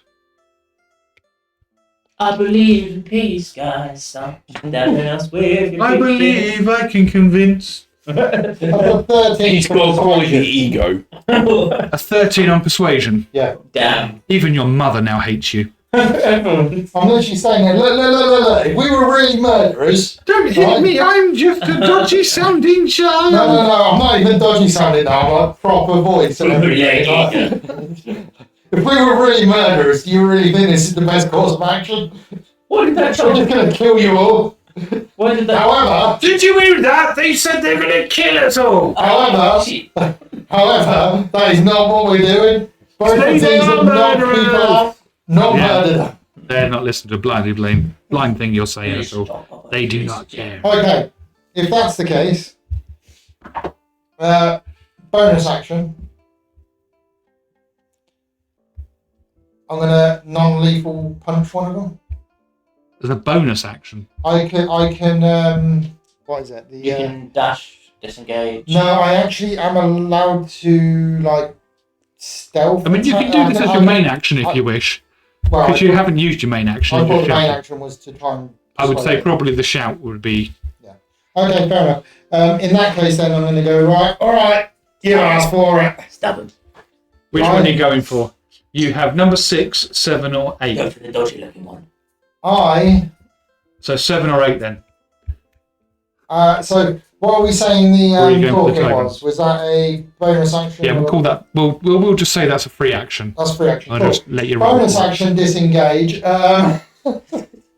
I believe in peace, guys. Stop dabbing us with your I believe I can convince. I've got 13. He's got quite the ego. A 13 on persuasion. Yeah. Damn. Even your mother now hates you. I'm literally saying here, look. If we were really murderers. Don't hit Right. me, I'm just a dodgy sounding child. No, I'm not even dodgy sounding now. I'm like proper voice and everything. Like, if we were really murderers, do you really think this is the best course of action? What did that I'm try just going to kill you all. What did that? However, Did you hear that? They said they're going to kill us all. however, that is not what we're doing. Both of Say these they are are not murderers. people out, not Yeah. murdered them. They're not listening to a blind thing you're saying at all. They do not care. Okay, if that's the case, bonus action. I'm gonna non-lethal punch one of them. There's a bonus action. I can. What is it? The You can dash, disengage. no, I actually am allowed to like stealth. I mean, you can do this as your main action if you wish, Well, because you haven't used your main action. I you thought just the main shouted. action was to try and. I would say persuade. probably the shout would be. Okay, fair enough. In that case, then I'm going to go right. All right, you asked for it. Stab him. Which Right. one are you going for? You have number 6, 7, or 8. Go for the dodgy looking one. So 7 or 8 then. So what are we saying Or are you the going for the talking tiger? was? Was that a bonus action? Yeah, we'll or- call that. We'll just say that's a free action. That's free action. I'll Cool. just let you roll. Bonus action, disengage.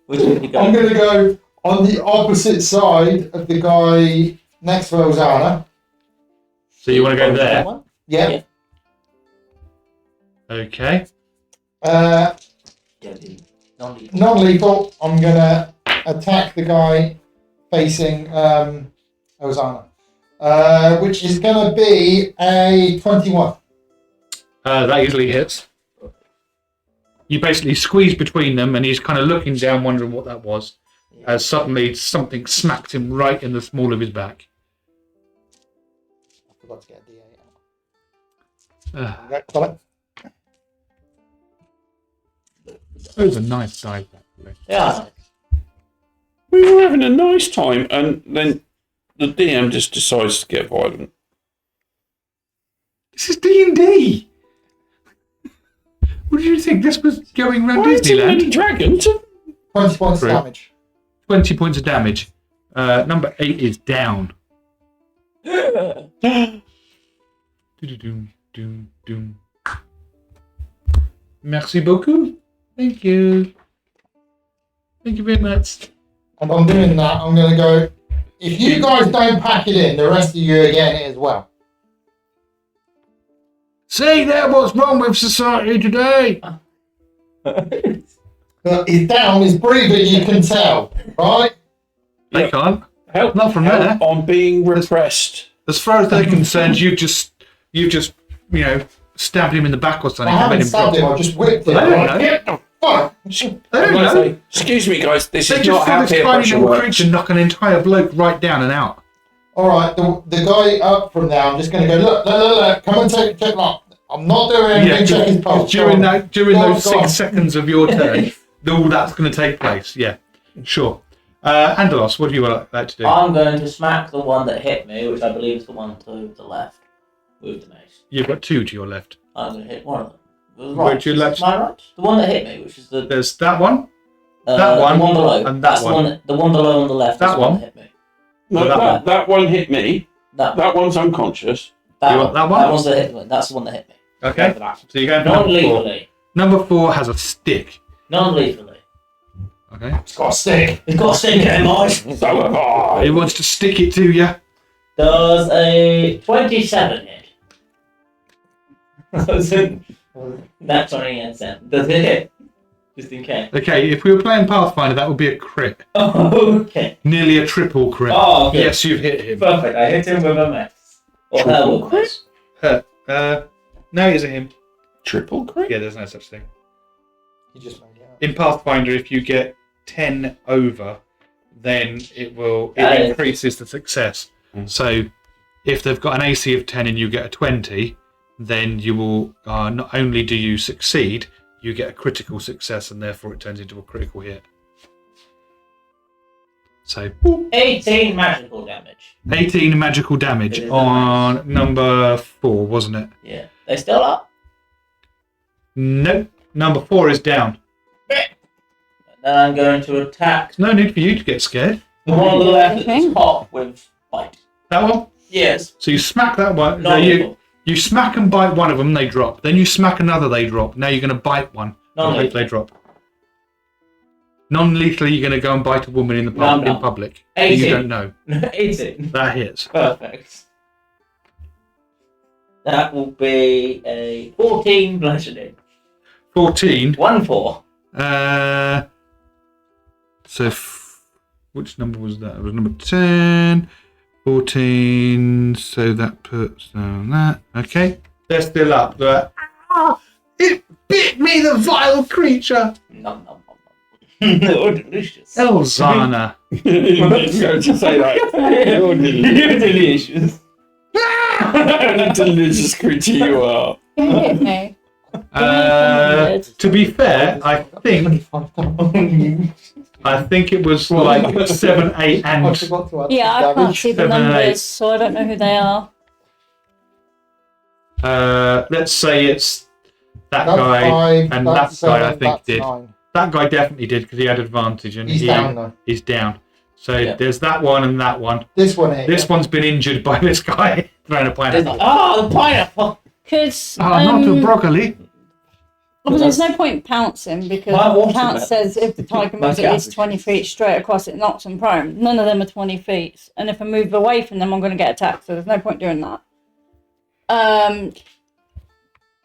Which one you go? I'm going to go on the opposite side of the guy next to Elzana. So you want to go there? One? Yeah. Yeah. Okay. Yeah, dude. Non-lethal. Non-lethal. I'm going to attack the guy facing Elzana, which is going to be a 21. That usually hits. You basically squeeze between them, and he's kind of looking down, wondering what that was. As suddenly something smacked him right in the small of his back. I forgot to get a D8 Uh, out. Okay, got it. those are nice dice, actually. Yeah. We were having a nice time, and then the DM just decides to get violent. This is D&D. What did you think? This was going around Why is it many Disneyland? dragons? 20 points True. damage. 20 points of damage. Number 8 is down. Doom. Merci beaucoup. Thank you. Thank you very much. And I'm doing that. I'm going to go. If you guys don't pack it in, the rest of you are getting it as well. See there, what's wrong with society today? He's down, he's breathing, you can tell, right? They can't. Help! Not from help, there. I'm being repressed. As far as they're concerned, you've just stabbed him in the back or I something. and made haven't him stabbed drop. him, I just whipped him. They don't Like, know. get the fuck! They don't know. Excuse me, guys. This They is just not saw how this peer tiny pressure little works. creature knock an entire bloke right down and out. Alright, the guy up from there, I'm just going to go, look, come and take look. I'm not doing anything, check his pulse. during Go on. during Go on, those go on. 6 seconds of your turn, all that's going to take place. Yeah, sure. Anderloss, what do you like to do? I'm going to smack the one that hit me, which I believe is the one to the left, with the mace. You've got 2 to your left. I'm going to hit one of them. The Wait, right. to your left. My right. The one that hit me, which is the There's that one. that one, the one below. and that That's one. The one below on the left. That is the one one. that hit me. No, Well, that that one hit me. That one's unconscious. You want that one? That one's the hit one. That's the one that hit me. Okay. Go for that. So you go for number 4. Non-lethally. Number 4 has a stick. Non-lethally. Okay. It's got a stick. It's got a stick in it, boys. So have I. He wants to stick it to you. Does a 27 hit? That's 20 and 7. Does it hit? Just in case. Okay, if we were playing Pathfinder, that would be a crit. Okay. Nearly a triple crit. Oh, good. Yes, you've hit him. Perfect. I hit him with a mess. Or her Triple with a mess. No, it isn't him. Triple crit? Yeah, there's no such thing. You just made it up. In Pathfinder, if you get 10 over, then it increases the success. So if they've got an AC of 10 and you get a 20, then you will not only do you succeed, you get a critical success, and therefore it turns into a critical hit. So 18 magical damage. 18 magical damage It is on number 4, wasn't it? Yeah. They still up? Nope. Number 4 is down. Then I'm going to attack No need for you to get scared. the one on the left at the Okay. top with bite. That one? Yes. So you smack that one. Non lethal. You smack and bite one of them, they drop. Then you smack another, they drop. Now you're going to bite one. I hope they drop. Non-lethally, you're going to go and bite a woman in the in public. That you 18. don't know. 18. That hits. Perfect. That will be a 14 bludgeoning. 14. 1-4. Which number was that? It was number 10. 14. So that puts down that. Okay. They're still up. It bit me, the vile creature. Nom nom nom nom. Oh, delicious. Elzana. You didn't go to say that. You're You're delicious. delicious creature you are. Who hit me? To be fair, I think it was like 7, 8, I and forgot to add Yeah, I some can't damage. see the 7 and 8. numbers, so I don't know who they are. let's say it's that That's guy 5, and that's that guy. I 7, think that's did. 9. That guy definitely did because he had advantage, and He's down though. he's down. So Yeah. there's that one and that one. This one here. This one's been injured by this guy throwing a pineapple. Oh, the pineapple. Because Not a broccoli. well, there's no point pouncing because My water pounce mat. says if the tiger My moves at least cabbage. 20 feet straight across, it knocks them prone. None of them are 20 feet, and if I move away from them, I'm going to get attacked. So there's no point doing that.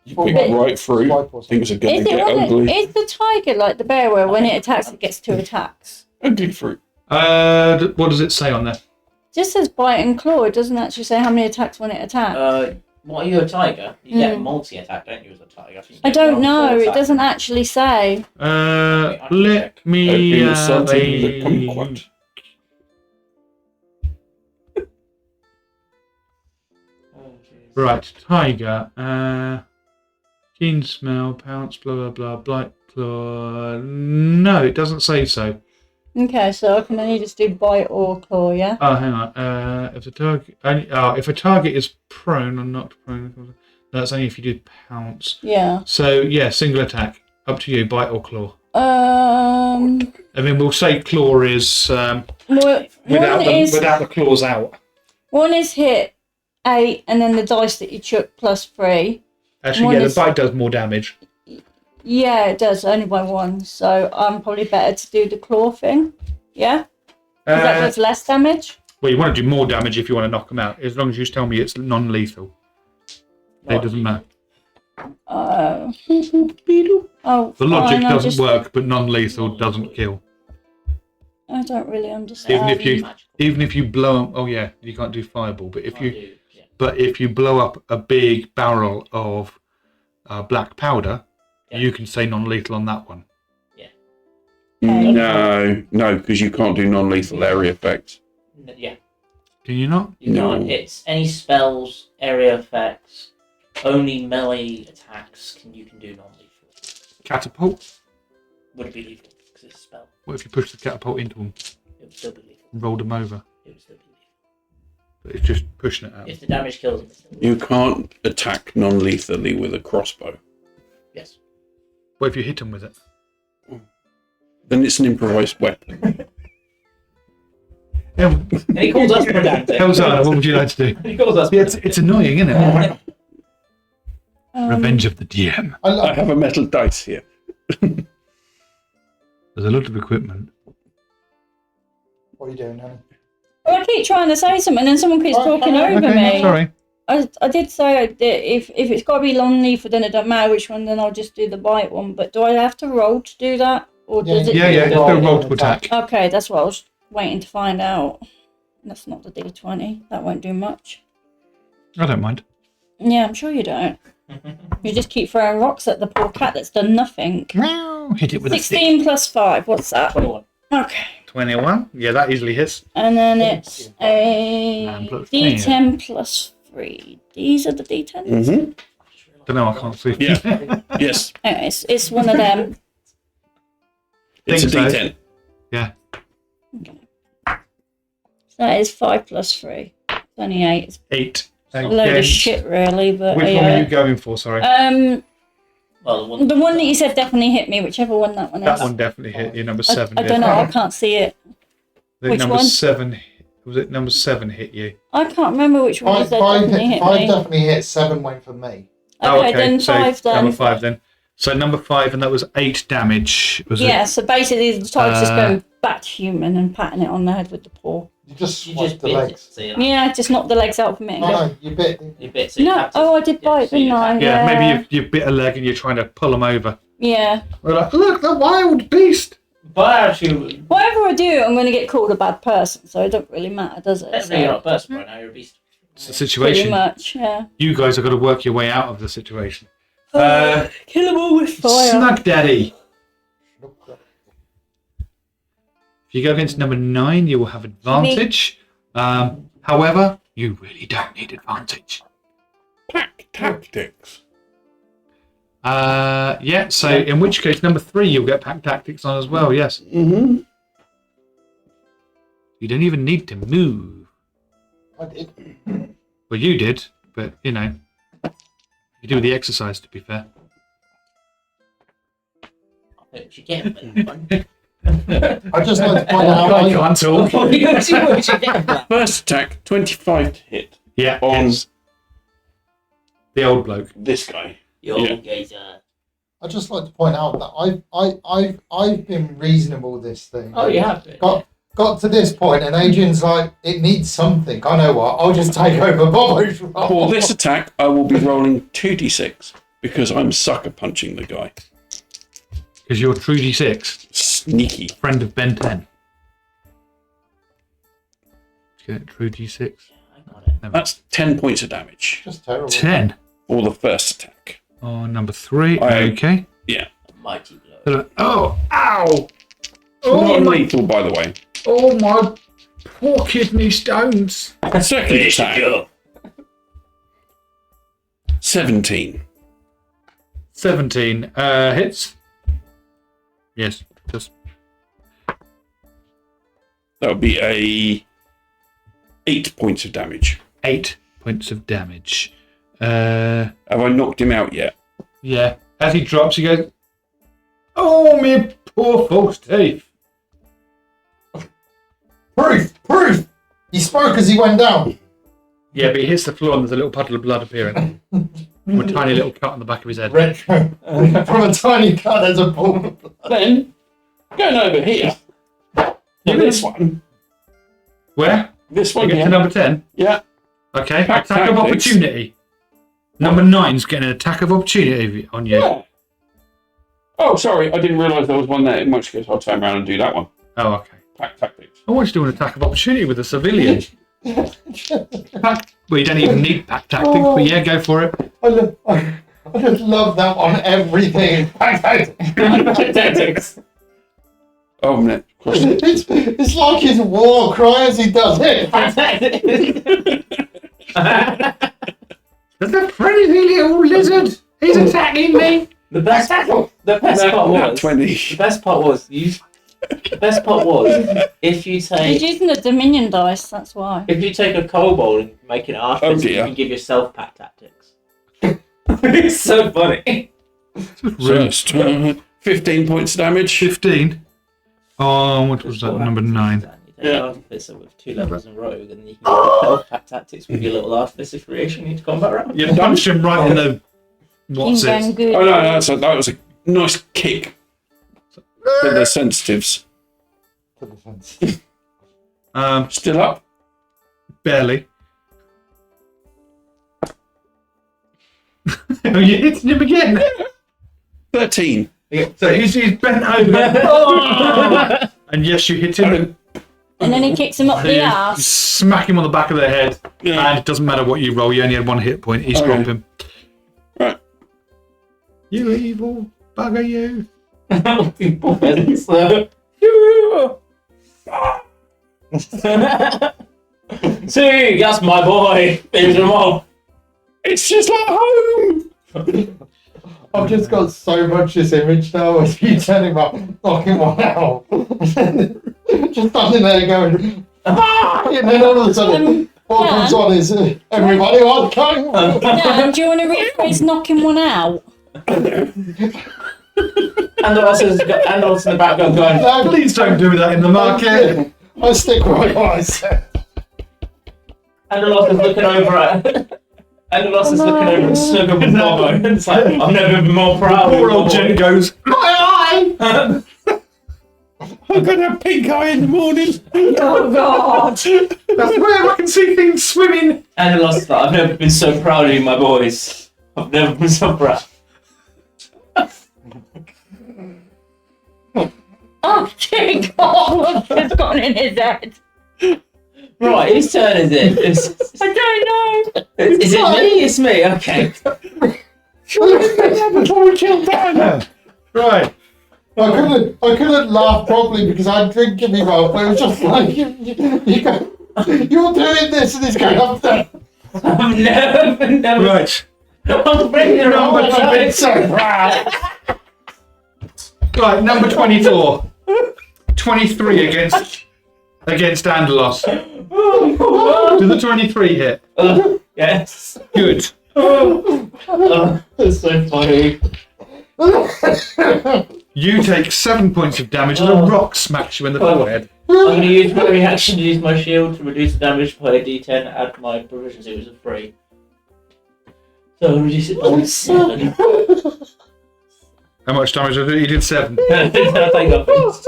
You pick right through. Things are going to get ugly. Is the tiger like the bear where when it attacks, it gets 2 attacks? Ugly fruit. What does it say on there? It just says bite and claw. It doesn't actually say how many attacks when it attacks. What are you, a tiger? You get multi-attack, don't you, as a tiger? You I get don't 1 know. full It attack. doesn't actually say. Let me. Open something the kumquat. Oh, jeez. Right, tiger. Keen smell, pounce, blah blah blah, blight claw. No, it doesn't say so. Okay, so I can only just do bite or claw, yeah? Oh, hang on. If a target is prone or not prone, that's only if you do pounce. Yeah. So yeah, single attack. Up to you, bite or claw. I Well, mean, we'll say claw is one without the claws out. one is hit 8, and then the dice that you chuck plus 3. Actually, One yeah, the is- bite does more damage. Yeah, it does, only by 1. So I'm probably better to do the claw thing. Yeah? 'Cause that does less damage. Well, you want to do more damage if you want to knock them out, as long as you tell me it's non-lethal. It doesn't matter. Oh, The logic fine, I'll doesn't just- work, but non-lethal doesn't kill. I don't really understand. Even if you blow up, oh yeah, you can't do fireball. But if you Yeah. blow up a big barrel of black powder, you can say non-lethal on that one. No, because you can't do non-lethal area effects. Yeah. Can you not? You can't. No. It's any spells, area effects, only melee attacks you can do non-lethal. Catapult. Would it be lethal? Because it's a spell. What if you push the catapult into them, It would still be lethal. and roll them over? It would still be lethal. But it's just pushing it out. If the damage kills them, it's still lethal. You can't attack non-lethally with a crossbow. Yes. What if you hit them with it? Then it's an improvised weapon. And he calls us pedantic. Elzana, what would you like to do? He calls us Yeah, pedantic. it's annoying, isn't it? Revenge of the DM. I have a metal dice here. There's a lot of equipment. What are you doing, honey? Well, I keep trying to say something and someone keeps talking Okay, over me. Sorry. I did say that if it's got to be long leaf, then it don't matter which one, then I'll just do the bite one. But do I have to roll to do that? Or does it? Yeah, Roll still an roll to attack. attack. Okay, that's what I was waiting to find out. That's not the D20. That won't do much. I don't mind. Yeah, I'm sure you don't. You just keep throwing rocks at the poor cat that's done nothing. Meow. Hit it with a stick. 16 plus 5, what's that? 21. Okay. 21. Yeah, that easily hits. And then it's a And plus D10 plus 3. These are the D10s? Mm-hmm. Don't know, I can't see. Yeah. Yes. Anyway, it's one of them. It's a Think so. D10. Yeah. That is 5 plus 3. It's only 8. It's 8. a load of shit, really. But Which one are you going for, sorry? Well, the one that you said definitely hit me, whichever one that one is. That one definitely hit you, number 7. I don't know, I can't see it. Which number one? 7. Was it number 7 hit you? I can't remember which one you said definitely hit Five me. definitely hit. 7 went for me. Okay, then so 5 then. Number 5 then. So number 5, and that was 8 damage. Was Yeah, it? so basically the tiger's just going back to human and patting it on the head with the paw. You just you swipe just the bit legs. it. So Yeah, just knock the legs out from it. And go. No, you bit. you bit. So you No, have to, oh, I did bite, so you didn't I? have- Yeah, Yeah. maybe you bit a leg and you're trying to pull them over. Yeah. We're like, look, the wild beast. But actually, Whatever I do, I'm going to get called a bad person, so it don't really matter, does it? technically you're not a person right now. You're a beast. It's the Pretty situation. much, yeah. You guys have got to work your way out of the situation. Kill them all with fire. Snug Daddy. If you go against number 9, you will have advantage. However, you really don't need advantage. Pack tactics. Yeah, so in which case, number 3, you'll get pack tactics on as well, yes. Mm-hmm. You don't even need to move. I did. Well, you did, but, you know, you do the exercise, to be fair. What you get? I just like to point out. I can't talk. What you get? First attack, 25 to hit Yeah, on hits. The old bloke. this guy. Yo, Yeah. guys, I just like to point out that I've been reasonable this thing. oh, you have to. Got to this point, and Adrian's like, it needs something. I know what. I'll just take over Bobbo's role. For this attack, I will be rolling 2d6 because I'm sucker punching the guy. Because you're True D6, Sneaky. friend of Ben 10. Get True D6. I got it. That's 10 points of damage Just terrible. 10. for the first attack. Oh, number 3. I- Okay. Yeah. A mighty blow. Oh, ow! Not lethal, by the way. Oh, my poor kidney stones. Second attack, 17. 17. Hits. Yes, just That would be a 8 points of damage. 8 points of damage. Have I knocked him out yet? Yeah. As he drops, he goes, oh, me poor false teeth. Proof! He spoke as he went down. Yeah, but he hits the floor and there's a little puddle of blood appearing. From a tiny little cut on the back of his head. Retro. From a tiny cut, there's a ball. Then, going over here. This one. Where? This You one get to here. number 10. Yeah. Okay. Pack Attack of tactics. opportunity. Number 9's getting an attack of opportunity on you. Yeah. Oh, sorry. I didn't realise there was one there. In which case, I'll turn around and do that one. Oh, okay. Pack tactics. I want you to do an attack of opportunity with a civilian. Pack, well, you don't even need pack tactics, but yeah, go for it. I just love that on everything. Tactics. Oh, man. It's like his war cry as he does it. There's a pretty little lizard. He's attacking me. The best part was. Nat The 20. best part was The best part was if you He's take using the Dominion dice, that's why. a kobold and make an archer, Oh, you dear. can give yourself pack tactics. It's so funny. First, 15 points of damage. 15. Oh, what was that? Number 9. Yeah. Artificer with 2 levels in rogue, and then you can go health pack tactics with your little artificer creation into combat round. You punched him right in the. What's Ingang it? good. Oh no, that was a nice kick for the sensitives. To the fence. Still up? Barely. Oh, you're hitting him again. 13. So he's bent over. And yes, you hit him. And then he kicks him up the You ass. smack him on the back of the head. Yeah. And it doesn't matter what you roll, you only had 1 hit point. He's Okay. dropped him. Right. You evil bugger, you. See, that's my boy. Finish him off. It's just like home! I've just got so much this image now of you turning up, knocking one out. Just standing there going, ah! And then all of a sudden, what comes on is everybody on coming. Dan, do you want to rephrase knocking one out? Anderloss in the background going, No, Please don't do that in the market. I stick with what I said. Anderloss is looking over at Snuggle and Bobbo. And it's like, I've never been more proud Poor of old my gent boy. goes, my eye! I'm gonna have pink eye in the morning. Oh God! That's where I can see things swimming. Anderloss is like, I've never been so proud of you, my boys. I've never been so proud. Oh dear God! What's just gone in his head? Right, whose turn is it? I don't know. Is it me? It's me. Okay. Before we kill Dan. Right. I couldn't laugh properly because I had drink in me mouth, but it was just like you go, you're doing this and it's going up there. I've never. Right. I'm bringing it on. I've been so proud. Right, number 24. 23 against Anderloss. Does the 23 hit? Yes. Good. That's so funny. You take 7 points of damage and a rock smacks you in the forehead. I'm going to use my reaction to use my shield to reduce the damage by a d10, add my proficiency, which is 3. So I'll reduce it by 7. How much damage did you? You did 7. I take off.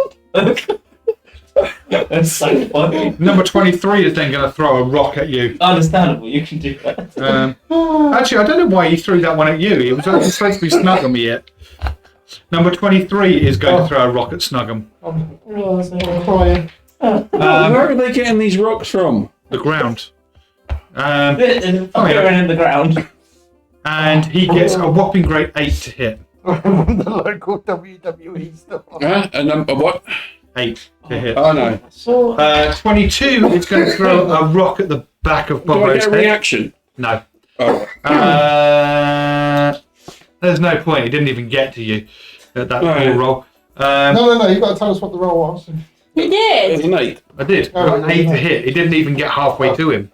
That's so funny. Number 23 is then going to throw a rock at you. Understandable, you can do that. Actually, I don't know why he threw that one at you. He was supposed to be Snuggum yet. Number 23 is going to throw a rock at Snuggum. I'm crying. Where are they getting these rocks from? The ground. Appearing in the ground. And he gets a whopping great 8 to hit. From the local WWE store. And what? 8 to hit. Oh no. 22 is going to throw a rock at the back of Do I Bobbo's get a head. reaction? No. Oh. There's no point. He didn't even get to you at that Right. full roll. No, you've got to tell us what the roll was. You It's did. an 8. I did. Oh, 8 to hit. He didn't even get halfway to him.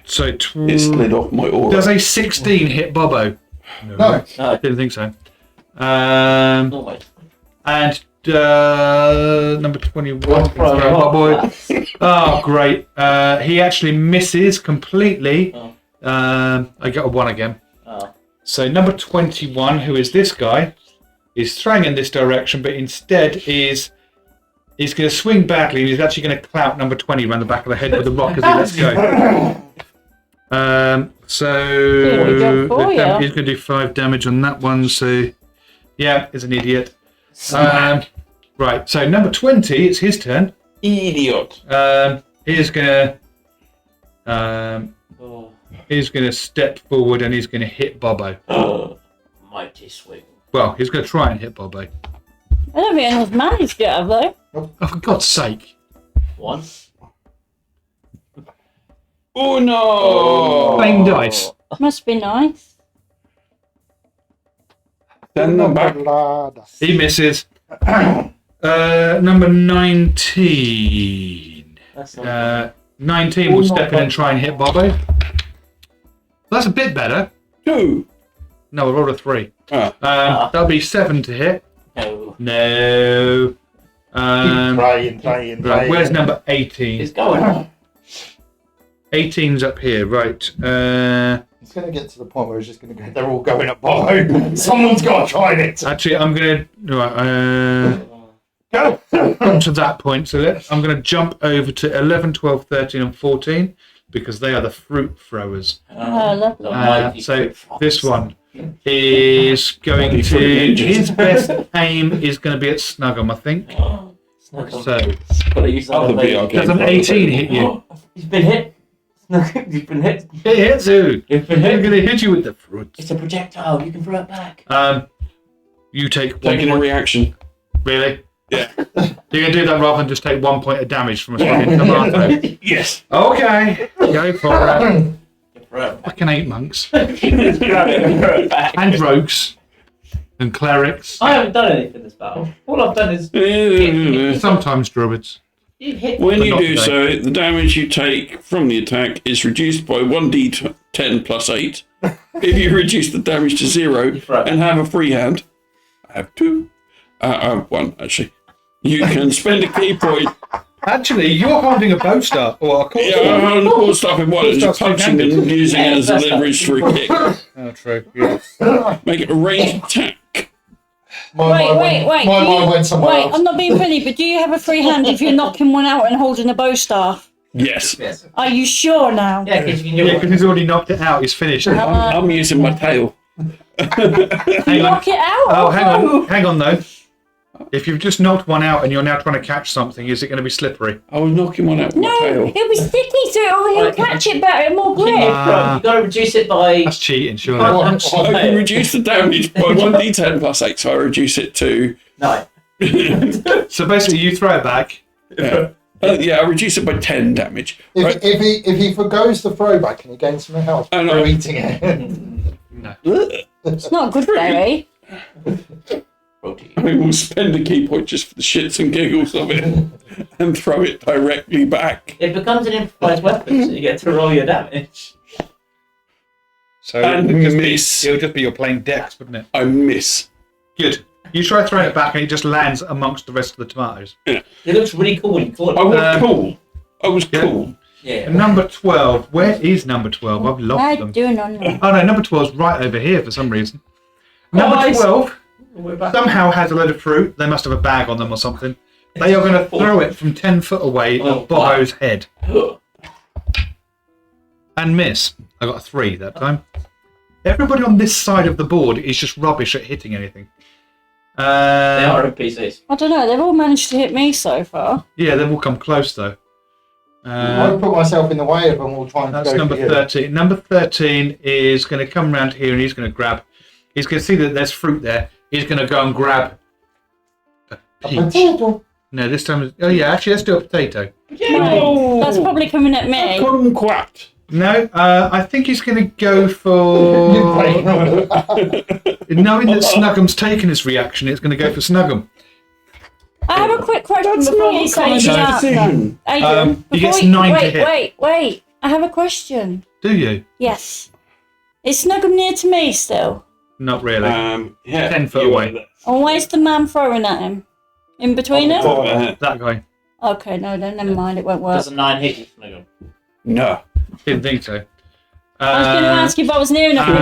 So It slid off my aura. does a 16 hit Bobbo? No. No, Didn't think so. no way. And number 21. Bobbo. Oh, great. He actually misses completely. Oh. I got a 1 again. Oh. So number 21, who is this guy, is throwing in this direction, but instead he's going to swing badly, and he's actually going to clout number 20 around the back of the head with a rock as he lets go. Here we go for he's ya. going to do 5 damage on that one. So yeah, he's an idiot. Right, so number 20, it's his turn. Idiot. He's going Oh. to step forward and he's going to hit Bobbo. Oh. Mighty swing. Well, he's going to try and hit Bobbo. I don't think anyone's managed it, have they? Oh, for God's sake. 1. Oh no! Plain dice. Must be nice. Send them back. He misses. Number 19. That's not 19 will step in and try and hit Bobbo. That's a bit better. 2. No, I rolled a 3. Ah. That'll be 7 to hit. no. No. Trying. Right, where's number 18? It's going on. 18's up here, right. It's going to get to the point where it's just going to go, they're all going at Bobbo. Someone's got to try it. Actually, I'm going to... Right, Go. to that point, so I'm going to jump over to 11, 12, 13 and 14 because they are the fruit throwers. Oh, lovely. So this one is going to... His best aim is going to be at Snuggum, I think. So, does an 18 hit you? He's been hit. He's been hit. It hits you. He's been I'm hit. going to hit you with the fruit. It's a projectile. You can throw it back. You take 1 Taking a point. reaction. Really? Yeah. You're going to do that rather than just take 1 point of damage from a fucking tomato? Yes. Okay. Go for it. Throw it back. Fucking 8 monks. Throw it back. And rogues. And clerics. I haven't done anything this battle. All I've done is Sometimes druids. you hit. When But you not do today. so, the damage you take from the attack is reduced by 1d10 plus 8. If you reduce the damage to 0 and have a free hand, I have 2. I have 1, actually. You can spend a key point. Actually, you're holding a bow staff. Or a Yeah, I'm cool stuff in one and just Cool stuff's punching and two-handed. using it as that's leverage for a kick. Oh, true. Yes. Make it a ranged attack. Wait. My mind went somewhere Wait, else. I'm not being funny, but do you have a free hand if you're knocking one out and holding a bow staff? Yes. Yes. Are you sure now? Yeah, because you can do Yeah, because he's already knocked it out. He's finished. I'm using my tail. Hang on. Knock it out? Oh, hang on though. If you've just knocked one out and you're now trying to catch something, is it going to be slippery? I was knocking one out with No, my tail. it'll be sticky, so you'll catch it better, more grip. you got to reduce it by. That's cheating, surely. I can reduce the damage by 1d10 plus 8, so I reduce it to... No. So basically, you throw it back. Yeah, I reduce it by 10 damage. Right. If he forgoes the throwback and he gains some health I know. for eating it. No. It's not good berry. Protein. I will spend a key point just for the shits and giggles of it and throw it directly back. It becomes an improvised weapon, so you get to roll your damage. So And miss. it'll just be your plain dex, wouldn't it? I miss. Good. You try throwing it back and it just lands amongst the rest of the tomatoes. It looks really cool when you call it. I was cool. I was yeah. cool. Yeah. Number 12. Where is number 12? I've lost I them. do not know. Oh no, number 12's right over here for some reason. Number I see. 12 We're back. somehow has a load of fruit. They must have a bag on them or something. They are going to throw it from 10 foot away Oh, at Bobbo's head. And miss. I got a 3 that time. Everybody on this side of the board is just rubbish at hitting anything. They are NPCs. I don't know, they've all managed to hit me so far. Yeah, they've all come close though. I'll put myself in the way of them all trying to That's go number for you. 13. Number 13 is going to come around here and he's going to grab. He's going to see that there's fruit there. He's going to go and grab a A peach. potato. No, this time. Oh yeah, actually, let's do a potato. No, that's probably coming at me. Kumquat. No, I think he's going to go You for. playing on Knowing that Snuggum's taken his reaction, it's going to go for Snuggum. I have a quick question That's before not you a say conscious the answer. decision. Adrian, He before gets you- 9 to wait, hit. Wait. I have a question. Do you? Yes. Is Snuggum near to me still? Not really. Yeah. 10 foot you away. were there. And where's the man throwing at him? In between us? That guy. Okay, no, then never mind, it won't work. Does a 9 hit you, Snuggle? No. Didn't think so. I was going to ask if I was near enough to the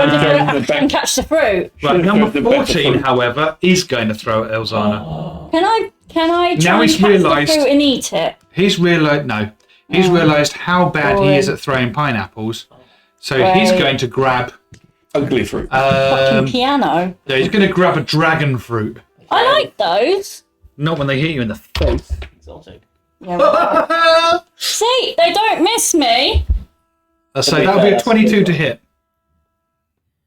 back- and catch the fruit. Right, number The better 14, fruit. however, is going to throw at Elzana. Can I Now try he's and catch realised- the fruit and eat it? He's realised how bad he boy. is at throwing pineapples. So he's Right. going to grab. Ugly fruit. Fucking piano. No, he's going to grab a dragon fruit. I like those. Not when they hit you in the face. Exotic. Yeah, well. See, they don't miss me. So that'll be a 22 to hit.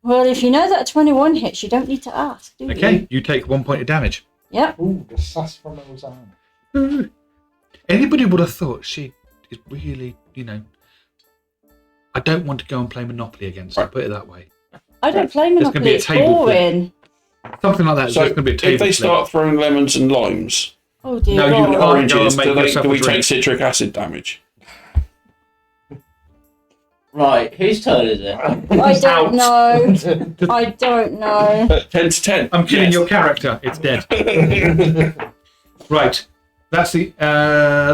Well, if you know that 21 hits, you don't need to ask, do you? Okay, you take 1 point of damage. Yep. Ooh, the sass from Elzana. Anybody would have thought she is really, I don't want to go and play Monopoly against her, put it that way. I don't play There's gonna Monopoly, be a it's table boring. Something like that. So there's going to be a table if they flip. start throwing lemons and limes, Oh dear No, you God. can't. go and oranges, make yourself do a we drink. take citric acid damage? Right, whose turn is it? I don't know. I don't know. 10 to 10. I'm killing Yes. your character. It's dead. Right. that's the.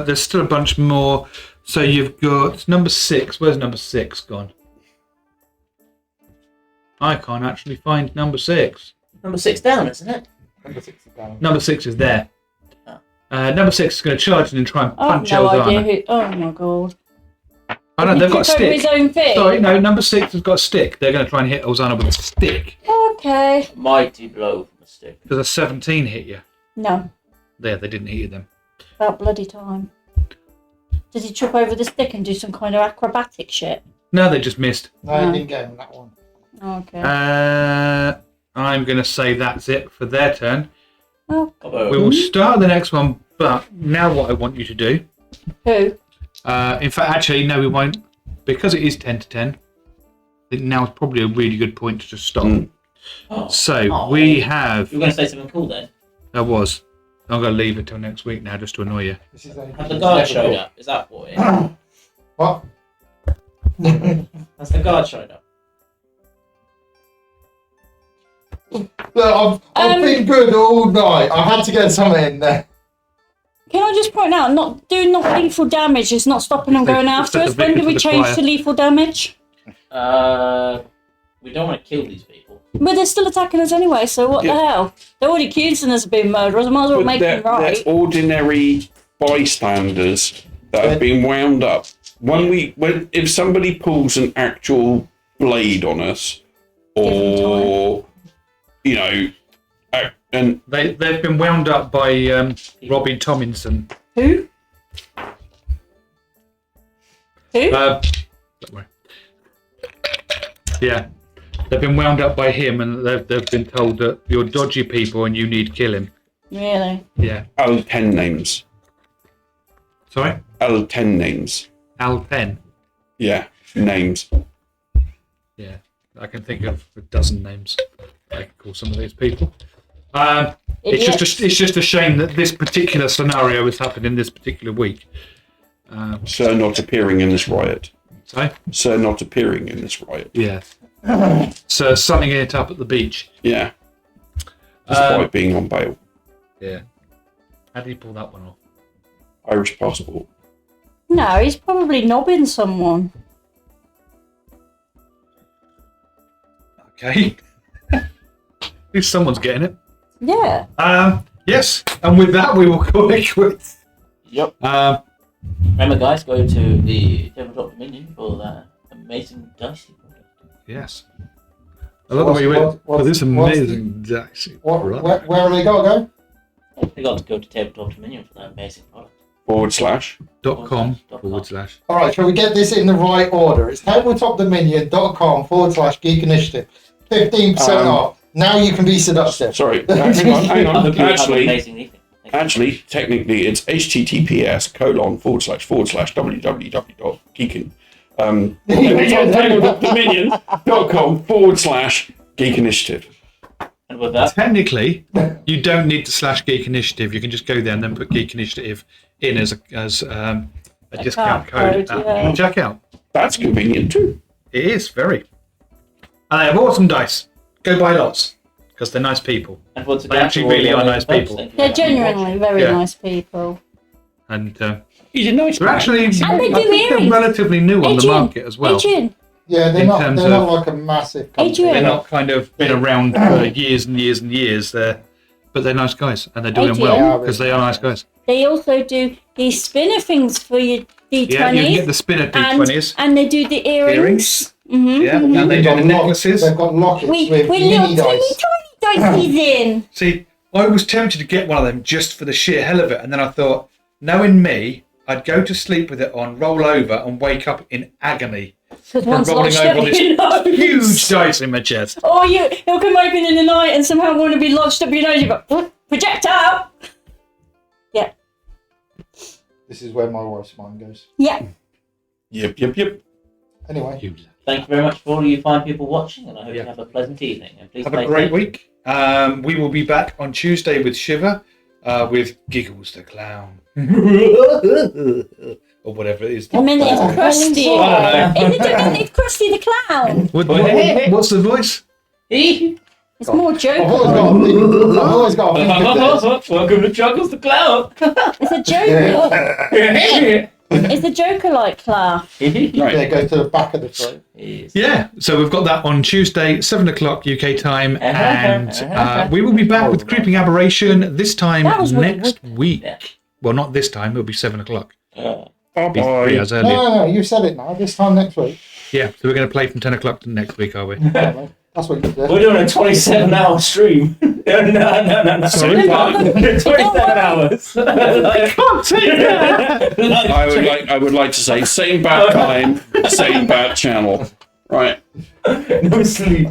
There's still a bunch more. So you've got number 6. Where's number 6 gone? I can't actually find number 6. Number 6 down, isn't it? Number 6 is down. Number 6 is there. Oh. Number 6 is going to charge in and try and I have punch no Elzana. idea who. Oh my god. Oh no, He they've got a took over his stick. own thing. Sorry, no, number 6 has got a stick. They're going to try and hit Elzana with a stick. Okay. Mighty blow from a stick. Does a 17 hit you? No. There, they didn't hit you then. About bloody time. Did he trip over the stick and do some kind of acrobatic shit? No, they just missed. No, I didn't get him that one. Okay. I'm going to say that's it for their turn. Oh, Bobbo. We will start the next one, but now what I want you to do... who? in fact, actually, no, we won't. Because it is 10 to 10, I think now is probably a really good point to just stop. Oh. So, Oh. we have... You were going to say something cool then? I was. I'm going to leave it till next week now, just to annoy you. This is only Have the guard showed up? Is that what it is? What? Has the guard showed up? Look, I've been good all night. I had to get something in there. Can I just point out, not lethal damage is not stopping them going after us. When do we change to lethal damage? We don't want to kill these people. But they're still attacking us anyway, so what the hell? They're already accusing us of being murderers. I might as well make them right. They're ordinary bystanders that have been wound up. If somebody pulls an actual blade on us, or and They've been wound up by Robbie Tomlinson. Who? Who? Don't worry. Yeah. They've been wound up by him, and they've been told that you're dodgy people and you need to kill him. Really? Yeah. L10 names. Sorry? L10 names. Al Penn. Yeah, names. Yeah. I can think of a dozen names I can call some of these people. It's just a shame that this particular scenario has happened in this particular week. Sir not appearing in this riot. Sorry? Sir not appearing in this riot. Yeah. So sunning it up at the beach. Yeah. Despite being on bail. Yeah. How did he pull that one off? Irish passport. No, he's probably knobbing someone. Okay. At least someone's getting it. Yeah. Yes. And with that, we will call it quits. Yep. Remember, guys, go to the Tabletop Dominion for that amazing dicey product. Yes. I love the way you went for this amazing dicey product. Where are they got to go? They got to go to Tabletop Dominion for that amazing product. .com/. All right, shall we get this in the right order? It's tabletopdominion.com/geek initiative. 15% off. Now you can be seductive. Sorry, hang on. I hope you have an amazing evening. Actually, technically, it's https://www.geekin. Dominion.com/geek initiative. And with that, Technically, you don't need to /geek initiative. You can just go there and then put geek initiative in as a discount code at checkout. That's convenient too. It is very. And they have awesome dice. Go buy lots because they're nice people. and once They again, actually to all really the are nice folks, people. thank you They're very much for genuinely very Yeah. nice people. And He's a nice they're guy. actually, And they I do think they're earrings. relatively new on the Adrian, market as well. Adrian, Yeah, they're In not. terms They're not of- like a massive company. Adrian. They're not kind of been around for years and years and years. But they're nice guys and they're doing Adrian. well because they are nice guys. they also do these spinner things for your D20s. Yeah, you can get the spinner D20s. and they do the earrings. Mm-hmm. Yeah, and they do the necklaces. They've got lockets With with little mini tiny, dice. tiny dices in. See, I was tempted to get one of them just for the sheer hell of it, and then I thought, knowing me, I'd go to sleep with it on, roll over, and wake up in agony Because from one's rolling lodged over up this your nose. huge dice in my chest. Or it'll come open in the night and somehow want to be lodged up your nose. You go, projectile! Yeah. This is where my wife's mind goes. Yeah. Yep. Anyway, Thank you very much for all you fine people watching, and I hope Yeah. you have a pleasant evening. And please Have stay a great safe. week. We will be back on Tuesday with Shiver, with Giggles the Clown. Or whatever it is. A minute, it's Krusty. I don't know. It's Krusty the Clown. What's the voice? It's more I've Joker. always got to think of this. Welcome to Chuckles the Clown. It's a Joker. It's a Joker-like laugh. Yeah, it goes to the back of the throat. Yeah, so we've got that on Tuesday, 7 o'clock UK time, and we will be back with Creeping Aberration this time That was really next wicked. week. Yeah. Well, not this time, it'll be 7 o'clock. Bye Be bye. 3 hours No, earlier. no, you said it now. This time next week. Yeah, so we're going to play from 10 o'clock to next week, are we? That's what you did. We're doing a 27-hour stream. no. Sorry? 27 hours. Can't take that! I would like to say same bad time, same bad channel. Right. No sleep.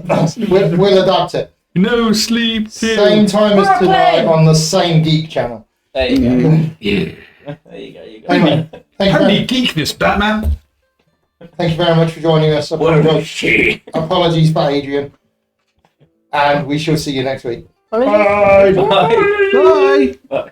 We'll adapt it. No sleep till... Same time as tonight on the same Geek channel. There you go. Yeah. There you go. You go. Anyway, thank How you, many very, geekness, Batman? thank you very much for joining us. Apologies for Adrian. And we shall see you next week. Bye. Bye. Bye! Bye.